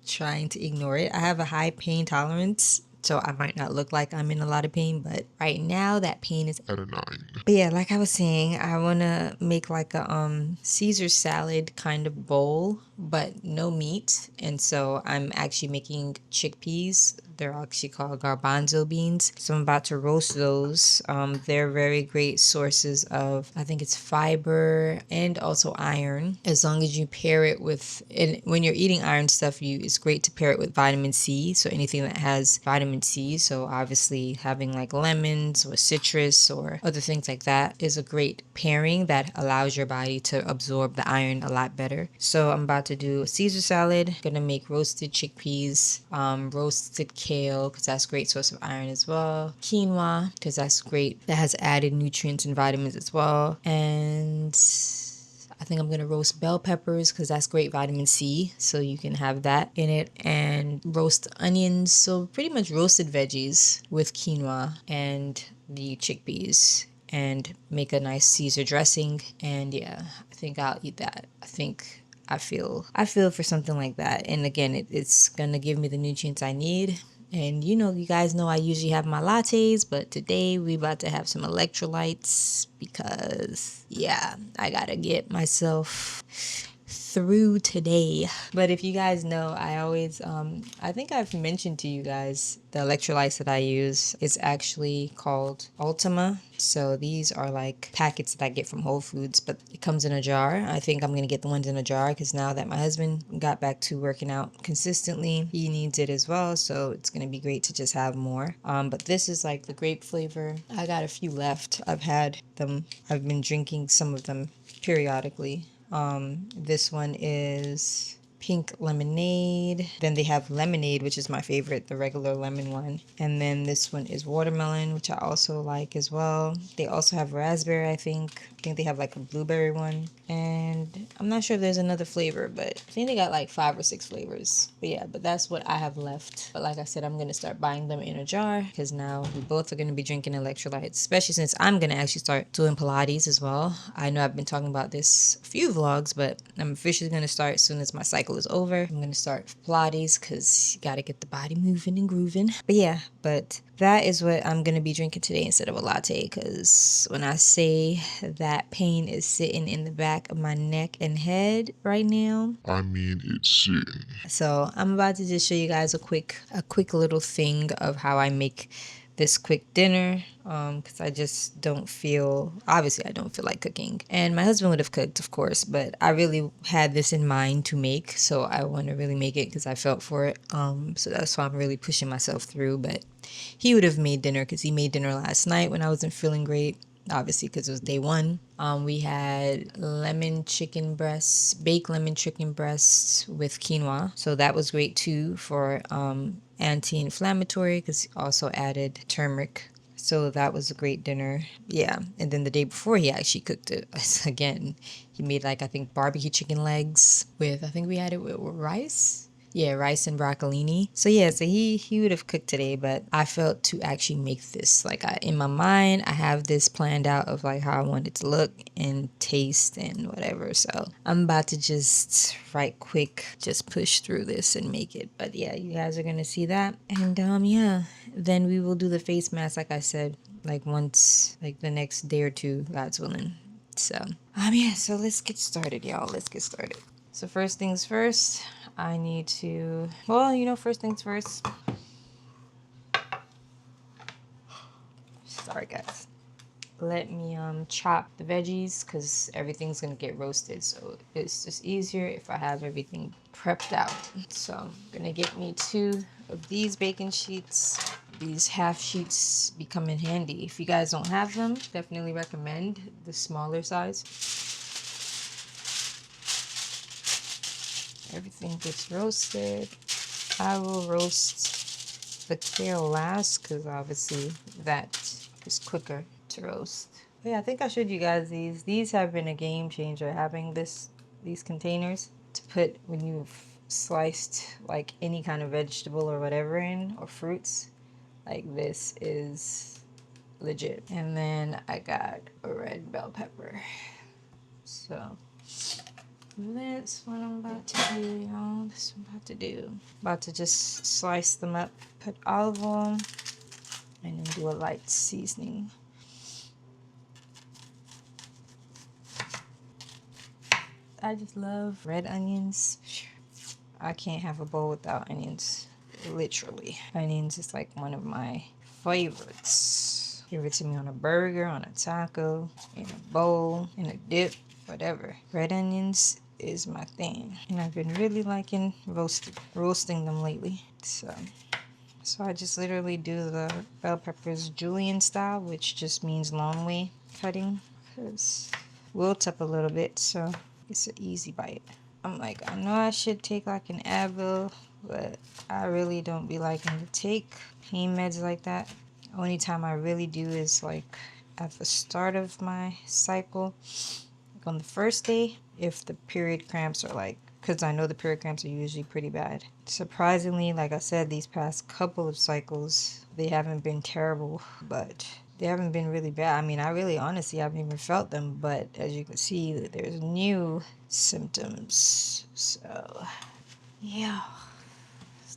trying to ignore it. I have a high pain tolerance, so I might not look like I'm in a lot of pain, but right now that pain is at a 9. But yeah, like I was saying, I want to make a Caesar salad kind of bowl, but no meat. And so I'm actually making chickpeas. They're actually called garbanzo beans. So I'm about to roast those. They're very great sources of, I think it's fiber and also iron, as long as you pair it with, and when you're eating iron stuff, it's great to pair it with vitamin C. So anything that has vitamin C. So obviously having lemons or citrus or other things like that is a great pairing that allows your body to absorb the iron a lot better. So I'm about to do a Caesar salad. Gonna make roasted chickpeas, roasted kale, because that's a great source of iron as well. Quinoa, because that's great. That has added nutrients and vitamins as well. And I think I'm going to roast bell peppers, because that's great vitamin C. So you can have that in it. And roast onions. So pretty much roasted veggies with quinoa and the chickpeas. And make a nice Caesar dressing. And yeah, I think I'll eat that. I feel for something like that. And again, it's going to give me the nutrients I need. And you guys know I usually have my lattes, but today we about to have some electrolytes, because yeah, I gotta get myself through today. But if you guys know, I always I think I've mentioned to you guys the electrolytes that I use. It's actually called Ultima. So these are packets that I get from Whole Foods, but it comes in a jar. I think I'm gonna get the ones in a jar, because now that my husband got back to working out consistently, he needs it as well. So it's gonna be great to just have more. But this is the grape flavor. I got a few left. I've had them. I've been drinking some of them periodically. This one is pink lemonade. Then they have lemonade, which is my favorite, the regular lemon one. And then this one is watermelon, which I also like as well. They also have raspberry, I think. I think they have like a blueberry one. And I'm not sure if there's another flavor, but I think they got like 5 or 6 flavors. But yeah, but that's what I have left. But like I said, I'm going to start buying them in a jar because now we both are going to be drinking electrolytes, especially since I'm going to actually start doing Pilates as well. I know I've been talking about this a few vlogs, but I'm officially going to start as soon as my cycle is over. I'm going to start Pilates because you got to get the body moving and grooving. But yeah, but that is what I'm going to be drinking today instead of a latte, because when I say that pain is sitting in the back of my neck and head right now, I mean it's sitting. So I'm about to just show you guys a quick little thing of how I make this quick dinner, because I just don't feel, obviously I don't feel like cooking. And my husband would have cooked, of course, but I really had this in mind to make, so I want to really make it because I felt for it. So that's why I'm really pushing myself through. But he would have made dinner because he made dinner last night when I wasn't feeling great, obviously because it was day one. We had lemon chicken breasts, baked lemon chicken breasts with quinoa, so that was great too for anti-inflammatory, because he also added turmeric. So that was a great dinner. Yeah. And then the day before, he actually cooked it again. He made like, I think, barbecue chicken legs with, I think we had it with rice. Yeah, rice and broccolini. So yeah, so he would have cooked today, but I felt to actually make this. Like, in my mind, I have this planned out of like how I want it to look and taste and whatever. So I'm about to just right quick just push through this and make it. But yeah, you guys are gonna see that. And yeah, then we will do the face mask, like I said, like once, like the next day or two, God's willing. So yeah, so let's get started, y'all. Let's get started. So first things first, I need to, well, first things first. Sorry, guys. Let me chop the veggies because everything's going to get roasted. So it's just easier if I have everything prepped out. So I'm going to get me 2 of these bacon sheets. These half sheets become in handy. If you guys don't have them, definitely recommend the smaller size. Everything gets roasted. I will roast the kale last because obviously that is quicker to roast. But yeah, I think I showed you guys these. These have been a game changer, having these containers to put when you've sliced like any kind of vegetable or whatever in, or fruits. Like, this is legit. And then I got a red bell pepper. So that's what I'm about to do, y'all. That's what I'm about to do. About to just slice them up, put olive oil, and then do a light seasoning. I just love red onions. I can't have a bowl without onions. Literally. Onions is like one of my favorites. Give it to me on a burger, on a taco, in a bowl, in a dip, whatever. Red onions is my thing, and I've been really liking roasting them lately. So I just literally do the bell peppers julienne style, which just means long way cutting, because wilt up a little bit, so it's an easy bite. I'm like, I know I should take like an Advil, but I really don't be liking to take pain meds like that. Only time I really do is like at the start of my cycle, like on the first day, if the period cramps are like, because I know the period cramps are usually pretty bad. Surprisingly, like I said, these past couple of cycles, they haven't been terrible, but they haven't been really bad. I mean, I really honestly haven't even felt them, but as you can see, there's new symptoms. So yeah,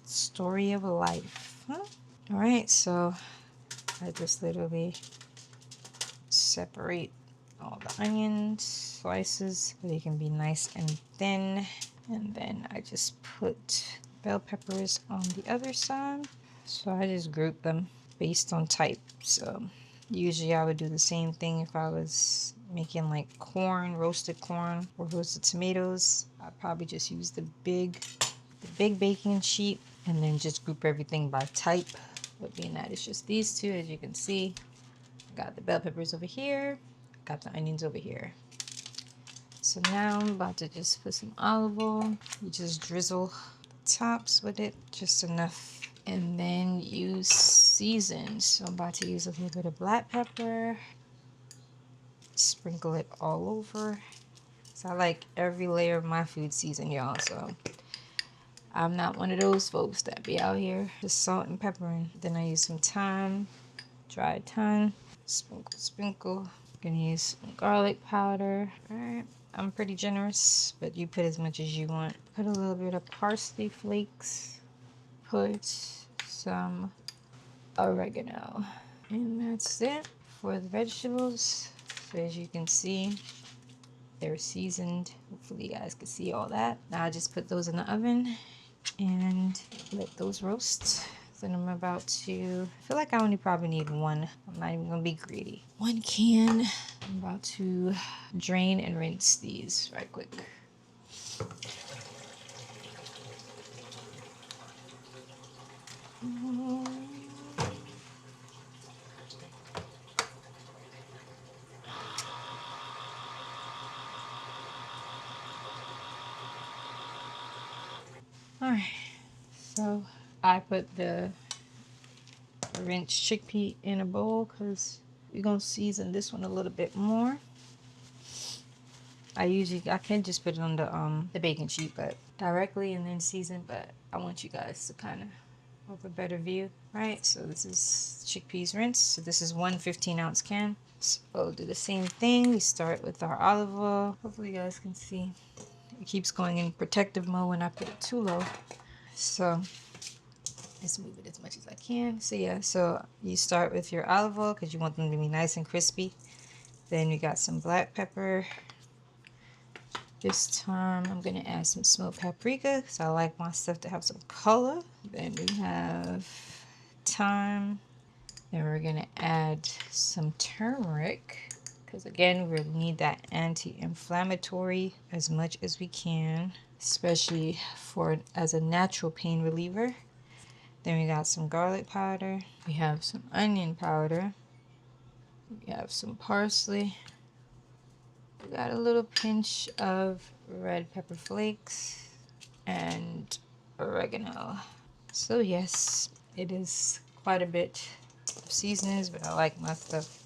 story of a life, huh? All right, so I just literally separate all the onions slices so they can be nice and thin, and then I just put bell peppers on the other side. So I just group them based on type. So usually I would do the same thing if I was making like corn, roasted corn, or roasted tomatoes. I'd probably just use the big baking sheet and then just group everything by type. But being that it's just these two, as you can see, I got the bell peppers over here, got the onions over here. So now I'm about to just put some olive oil. You just drizzle the tops with it, just enough. And then use season. So I'm about to use a little bit of black pepper. Sprinkle it all over. So I like every layer of my food seasoned, y'all. So I'm not one of those folks that be out here just salt and peppering. Then I use some thyme, dried thyme. Sprinkle, sprinkle. Gonna use some garlic powder. Alright, I'm pretty generous, but you put as much as you want. Put a little bit of parsley flakes. Put some oregano. And that's it for the vegetables. So as you can see, they're seasoned. Hopefully you guys can see all that. Now I just put those in the oven and let those roast. Then I'm about to, I feel like I only probably need one. I'm not even gonna be greedy. 1 can. I'm about to drain and rinse these right quick. Alright, so I put the rinsed chickpea in a bowl because we're gonna season this one a little bit more. I can just put it on the baking sheet, but directly and then season, but I want you guys to kind of have a better view, right? So this is chickpeas rinsed. So this is 1 15-ounce can. So we'll do the same thing. We start with our olive oil. Hopefully you guys can see. It keeps going in protective mode when I put it too low. So let's move it as much as I can. So yeah, so you start with your olive oil because you want them to be nice and crispy. Then you got some black pepper. This time I'm gonna add some smoked paprika because I like my stuff to have some color. Then we have thyme. Then we're gonna add some turmeric because again we need that anti-inflammatory as much as we can, especially for as a natural pain reliever. Then we got some garlic powder. We have some onion powder. We have some parsley. We got a little pinch of red pepper flakes and oregano. So yes, it is quite a bit of seasonings, but I like my stuff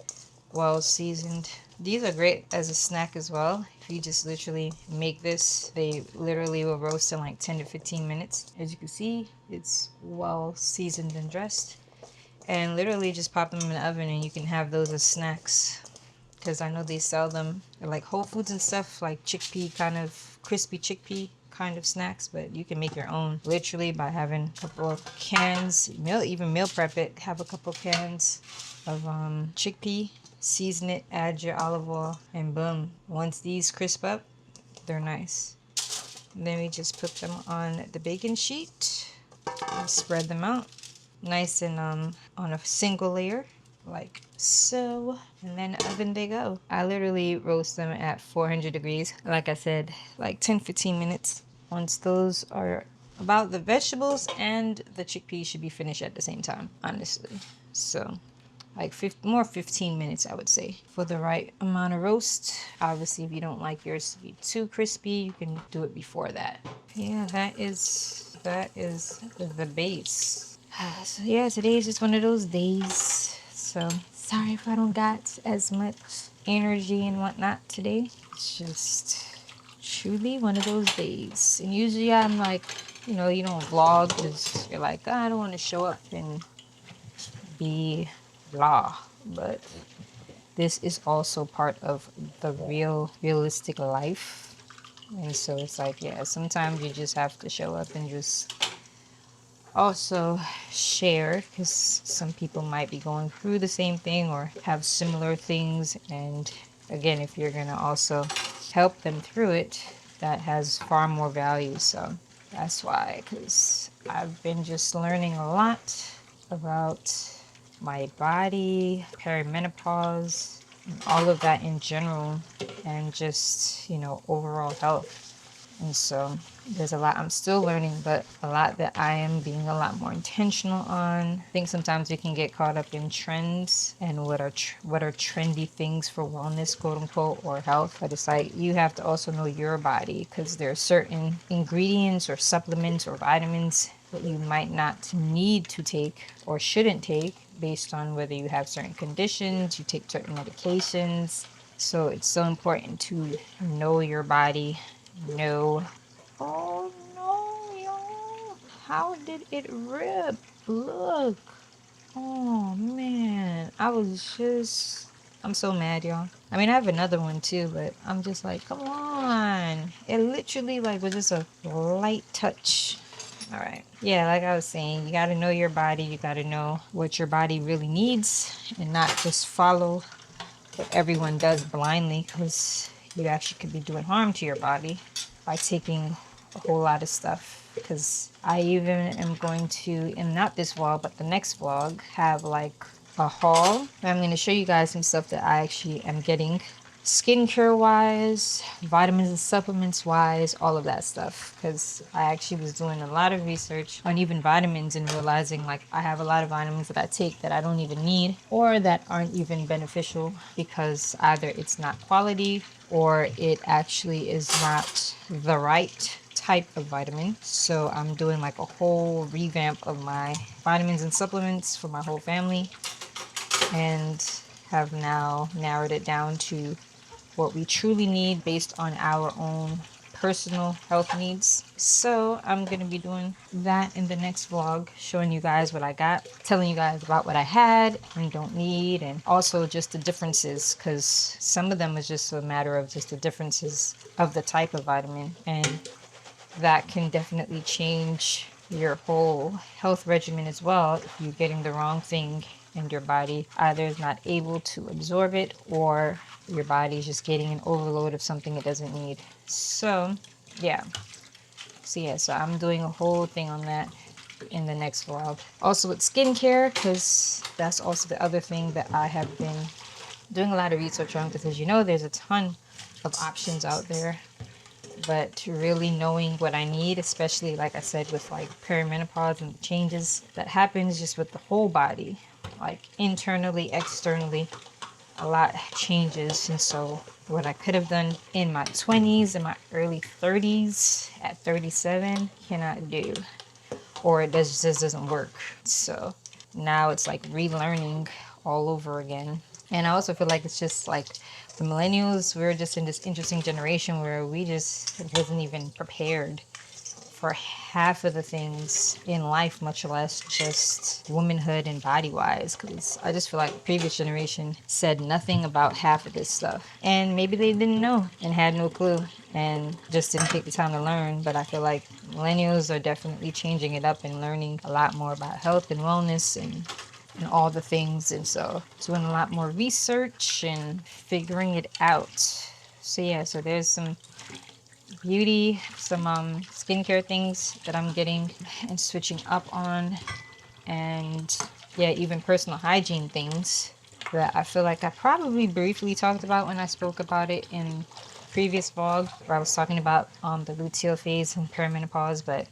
well seasoned. These are great as a snack as well. If you just literally make this, they literally will roast in like 10 to 15 minutes. As you can see, it's well seasoned and dressed. And literally just pop them in the oven and you can have those as snacks. Because I know they sell them at like Whole Foods and stuff, like chickpea kind of, crispy chickpea kind of snacks. But you can make your own literally by having a couple of cans, even meal prep it, have a couple of cans of chickpea, season it, add your olive oil, and boom. Once these crisp up, they're nice. And then we just put them on the baking sheet and spread them out nice and on a single layer like so, and then oven they go. I literally roast them at 400 degrees, like I said, like 10-15 minutes. Once those are about, the vegetables and the chickpeas should be finished at the same time, honestly. So like 15 minutes I would say for the right amount of roast. Obviously if you don't like yours to be too crispy, you can do it before that. Yeah, that is the base. So yeah, today's just one of those days. So sorry if I don't got as much energy and whatnot today. It's just truly one of those days. And usually I'm like, you don't vlog because you're like, oh, I don't want to show up and be blah. But this is also part of the realistic life. And so it's like, yeah, sometimes you just have to show up and just also share, because some people might be going through the same thing or have similar things. And again, if you're gonna also help them through it, that has far more value. So that's why, because I've been just learning a lot about my body, perimenopause, and all of that in general, and just overall health. And so there's a lot I'm still learning, but a lot that I am being a lot more intentional on. I think sometimes we can get caught up in trends and what are trendy things for wellness, quote unquote, or health. But it's like you have to also know your body, because there are certain ingredients or supplements or vitamins that you might not need to take or shouldn't take based on whether you have certain conditions, you take certain medications. So it's so important to know your body, know. Oh no, y'all. How did it rip? Look. Oh man. I'm so mad, y'all. I mean, I have another one too, but I'm just like, come on. It literally like was just a light touch. All right. Yeah, like I was saying, you got to know your body. You got to know what your body really needs and not just follow what everyone does blindly, because you actually could be doing harm to your body by taking a whole lot of stuff. Because I even am going to, in not this vlog, but the next vlog, have like a haul. I'm going to show you guys some stuff that I actually am getting skincare wise, vitamins and supplements wise, all of that stuff. Because I actually was doing a lot of research on even vitamins and realizing like I have a lot of vitamins that I take that I don't even need or that aren't even beneficial, because either it's not quality or it actually is not the right type of vitamin. So I'm doing like a whole revamp of my vitamins and supplements for my whole family, and have now narrowed it down to what we truly need based on our own personal health needs. So I'm going to be doing that in the next vlog, showing you guys what I got, telling you guys about what I had and don't need, and also just the differences, because some of them is just a matter of just the differences of the type of vitamin, and that can definitely change your whole health regimen as well if you're getting the wrong thing and your body either is not able to absorb it or your body is just getting an overload of something it doesn't need. So yeah, so I'm doing a whole thing on that in the next vlog. Also with skincare, because that's also the other thing that I have been doing a lot of research on, because as you know, there's a ton of options out there. But really knowing what I need, especially like I said with like perimenopause and the changes that happens just with the whole body, like internally, externally, a lot changes. And so what I could have done in my 20s, in my early 30s, at 37, cannot do, or it just doesn't work. So now it's like relearning all over again. And I also feel like it's just like the millennials, we're just in this interesting generation where we just wasn't even prepared for half of the things in life, much less just womanhood and body wise. Because I just feel like the previous generation said nothing about half of this stuff. And maybe they didn't know and had no clue and just didn't take the time to learn. But I feel like millennials are definitely changing it up and learning a lot more about health and wellness and all the things. And so doing a lot more research and figuring it out. So yeah, so there's some beauty, some skincare things that I'm getting and switching up on, and yeah, even personal hygiene things that I feel like I probably briefly talked about when I spoke about it in previous vlog where I was talking about the luteal phase and perimenopause. But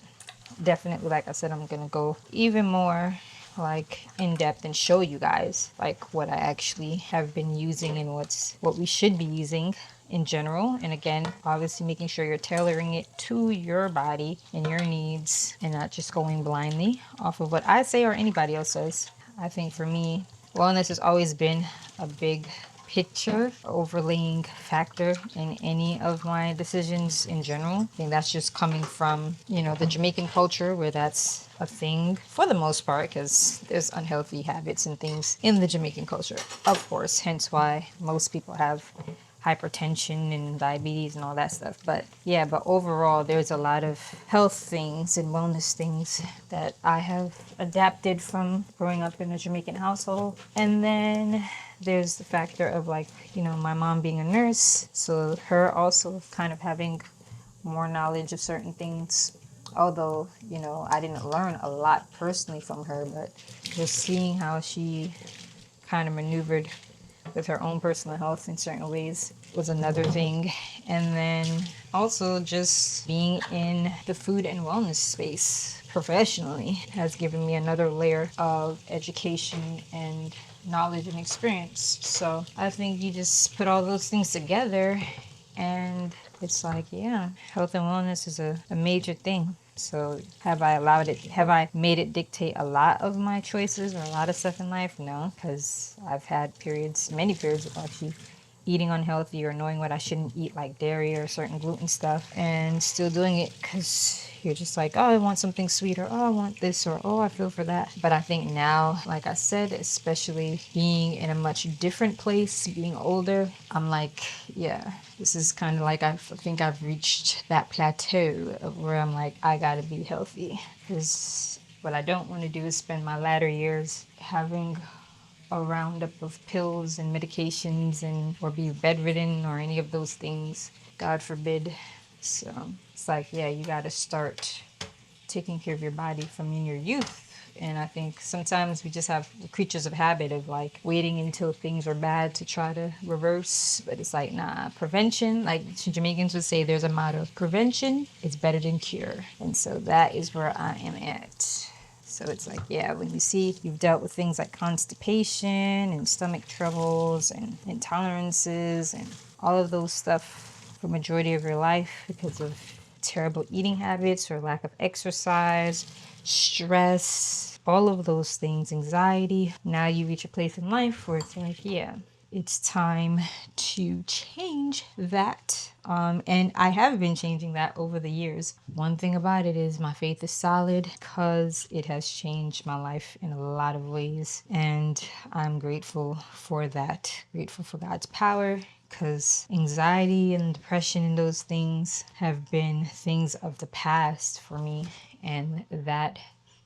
definitely, like I said, I'm gonna go even more like in depth and show you guys like what I actually have been using and what we should be using in general. And again, obviously making sure you're tailoring it to your body and your needs and not just going blindly off of what I say or anybody else says. I think for me, wellness has always been a big picture overlaying factor in any of my decisions in general. I think that's just coming from, the Jamaican culture, where that's a thing for the most part, because there's unhealthy habits and things in the Jamaican culture, of course, hence why most people have hypertension and diabetes and all that stuff. But overall, there's a lot of health things and wellness things that I have adapted from growing up in a Jamaican household. And then there's the factor of my mom being a nurse, so her also kind of having more knowledge of certain things. Although, I didn't learn a lot personally from her, but just seeing how she kind of maneuvered with her own personal health in certain ways was another thing. And then also just being in the food and wellness space professionally has given me another layer of education and knowledge and experience. So I think you just put all those things together and it's like, yeah, health and wellness is a major thing. So have I made it dictate a lot of my choices or a lot of stuff in life? No, because I've had many periods of actually eating unhealthy or knowing what I shouldn't eat, like dairy or certain gluten stuff, and still doing it because you're just like, oh, I want something sweet, or oh, I want this, or oh, I feel for that. But I think now, like I said, especially being in a much different place, being older, I'm like, yeah, this is kind of like I think I've reached that plateau of where I'm like, I gotta be healthy. Because what I don't want to do is spend my latter years having a roundup of pills and medications or be bedridden or any of those things. God forbid. So it's like, yeah, you got to start taking care of your body from in your youth. And I think sometimes we just have creatures of habit of like waiting until things are bad to try to reverse. But it's like, nah, prevention, like Jamaicans would say, there's a motto, prevention is better than cure. And so that is where I am at. So it's like, yeah, when you see you've dealt with things like constipation and stomach troubles and intolerances and all of those stuff for majority of your life because of terrible eating habits or lack of exercise, stress, all of those things, anxiety. Now you reach a place in life where it's like, yeah, it's time to change that. And I have been changing that over the years. One thing about it is my faith is solid because it has changed my life in a lot of ways. And I'm grateful for that. Grateful for God's power, because anxiety and depression and those things have been things of the past for me. And that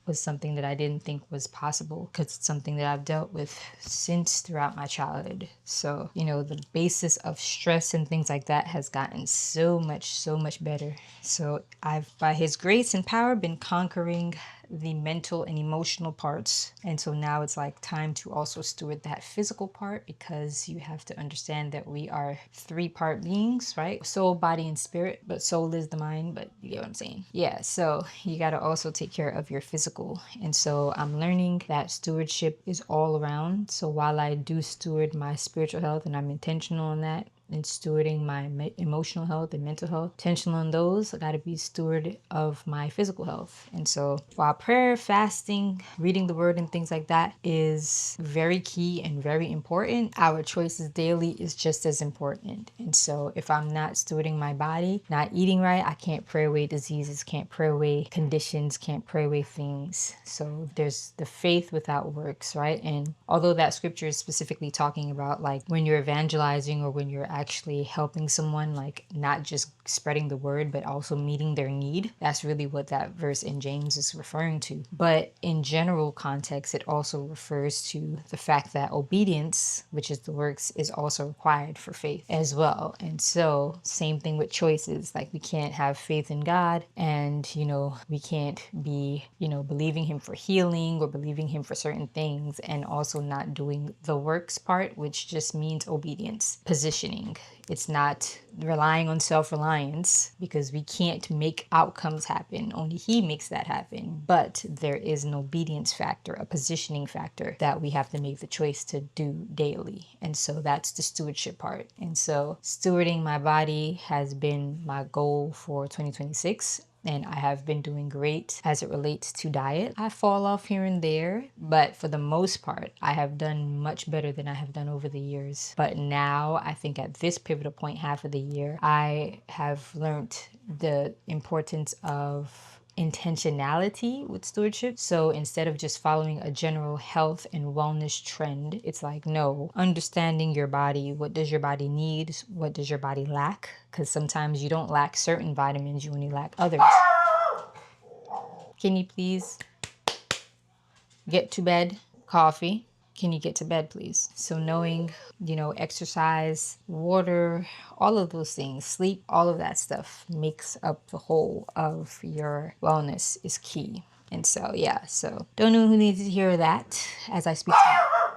was something that I didn't think was possible because it's something that I've dealt with since throughout my childhood. So, the basis of stress and things like that has gotten so much better. So I've, by His grace and power, been conquering the mental and emotional parts. And so now it's like time to also steward that physical part, because you have to understand that we are 3-part beings, right? Soul, body, and spirit, but soul is the mind, but you get what I'm saying? Yeah, so you got to also take care of your physical. And so I'm learning that stewardship is all around. So while I do steward my spiritual health and I'm intentional on that, and stewarding my emotional health and mental health, intentional on those, I got to be steward of my physical health. And so while prayer, fasting, reading the word and things like that is very key and very important, our choices daily is just as important. And so if I'm not stewarding my body, not eating right, I can't pray away diseases, can't pray away conditions, can't pray away things. So there's the faith without works, right? And although that scripture is specifically talking about like when you're evangelizing or when you're actually helping someone, like not just spreading the word, but also meeting their need. That's really what that verse in James is referring to. But in general context, it also refers to the fact that obedience, which is the works, is also required for faith as well. And so same thing with choices. Like we can't have faith in God and, we can't be, believing Him for healing or believing Him for certain things and also not doing the works part, which just means obedience, positioning. It's not relying on self-reliance, because we can't make outcomes happen. Only He makes that happen. But there is an obedience factor, a positioning factor that we have to make the choice to do daily. And so that's the stewardship part. And so stewarding my body has been my goal for 2026. And I have been doing great as it relates to diet. I fall off here and there, but for the most part, I have done much better than I have done over the years. But now I think at this pivotal point, half of the year, I have learned the importance of intentionality with stewardship. So instead of just following a general health and wellness trend, it's like, no, understanding your body. What does your body need? What does your body lack? Because sometimes you don't lack certain vitamins, you only lack others. Can you please get to bed? Coffee. Can you get to bed, please? So knowing, exercise, water, all of those things, sleep, all of that stuff makes up the whole of your wellness is key. And so, yeah, so don't know who needs to hear that as I speak to you.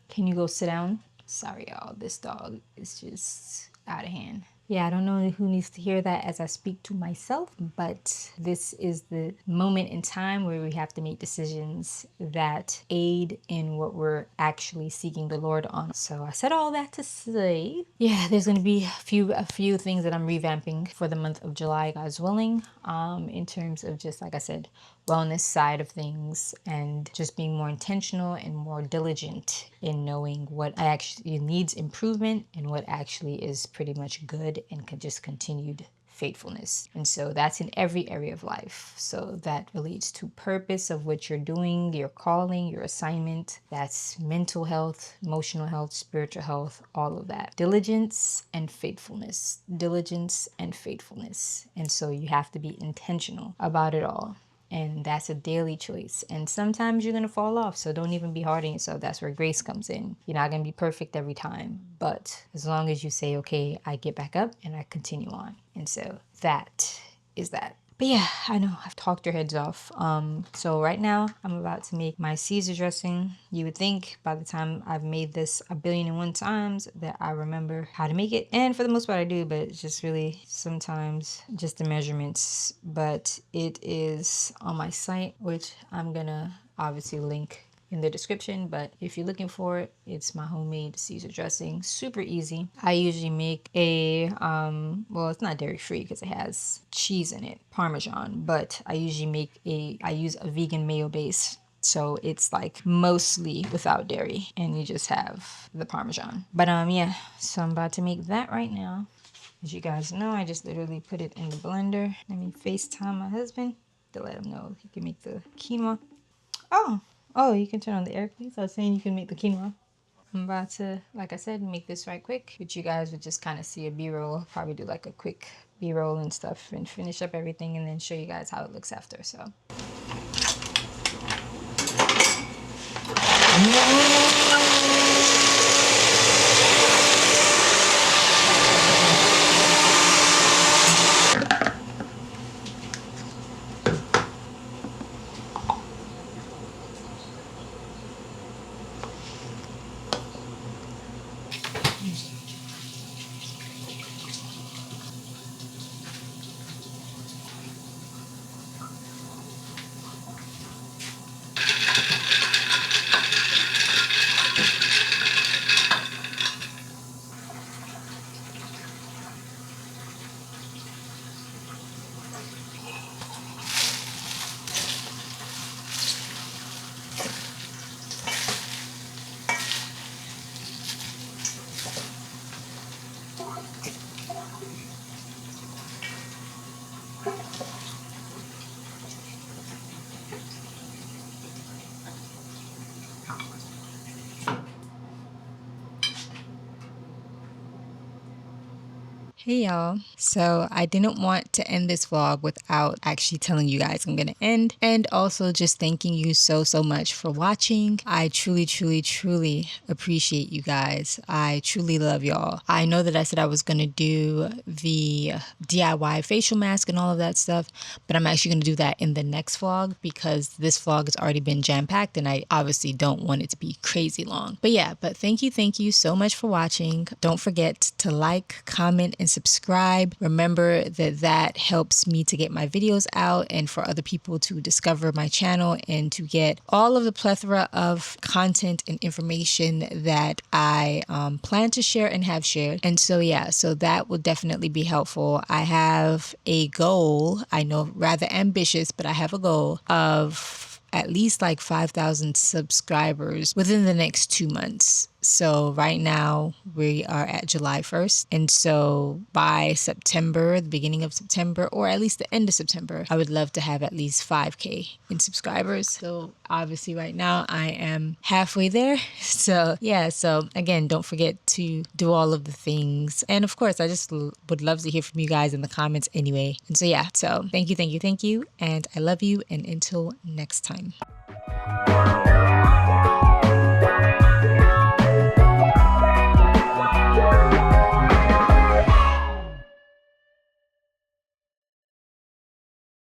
Can you go sit down? Sorry, y'all. This dog is just out of hand. Yeah, I don't know who needs to hear that as I speak to myself, but this is the moment in time where we have to make decisions that aid in what we're actually seeking the Lord on. So I said all that to say, yeah, there's going to be a few things that I'm revamping for the month of July, God's willing, in terms of just, like I said, wellness side of things and just being more intentional and more diligent in knowing what actually needs improvement and what actually is pretty much good and just continued faithfulness. And so that's in every area of life. So that relates to purpose of what you're doing, your calling, your assignment. That's mental health, emotional health, spiritual health, all of that. Diligence and faithfulness. Diligence and faithfulness. And so you have to be intentional about it all. And that's a daily choice. And sometimes you're going to fall off. So don't even be hard on yourself. That's where grace comes in. You're not going to be perfect every time. But as long as you say, okay, I get back up and I continue on. And so that is that. But yeah, I know I've talked your heads off. So right now I'm about to make my Caesar dressing. You would think by the time I've made this 1,000,001 times that I remember how to make it. And for the most part I do, but it's just really sometimes just the measurements. But it is on my site, which I'm gonna obviously link in the description, but if you're looking for it, it's my homemade Caesar dressing. Super easy. I usually make a well, it's not dairy free because it has cheese in it, Parmesan, but I usually use a vegan mayo base, so it's like mostly without dairy and you just have the Parmesan. But yeah, so I'm about to make that right now. As you guys know, I just literally put it in the blender. Let me FaceTime my husband to let him know he can make the quinoa. Oh, you can turn on the air, please. I was saying you can make the quinoa. I'm about to, like I said, make this right quick. But you guys would just kind of see a B-roll. Probably do like a quick B-roll and stuff and finish up everything and then show you guys how it looks after. So. Hey y'all. So I didn't want to end this vlog without actually telling you guys I'm gonna end, and also just thanking you so much for watching. I truly appreciate you guys. I truly love y'all. I know that I said I was gonna do the DIY facial mask and all of that stuff, but I'm actually gonna do that in the next vlog because this vlog has already been jam-packed and I obviously don't want it to be crazy long. But yeah, thank you so much for watching. Don't forget to like, comment, and subscribe. Remember that helps me to get my videos out and for other people to discover my channel and to get all of the plethora of content and information that I plan to share and have shared. And so yeah, so that will definitely be helpful. I have a goal, I know rather ambitious, but I have a goal of at least like 5,000 subscribers within the next 2 months. So right now we are at July 1st. And so by September, the beginning of September, or at least the end of September, I would love to have at least 5K in subscribers. So obviously right now I am halfway there. So yeah, so again, don't forget to do all of the things. And of course, I just would love to hear from you guys in the comments anyway. And so yeah, so thank you. And I love you. And until next time.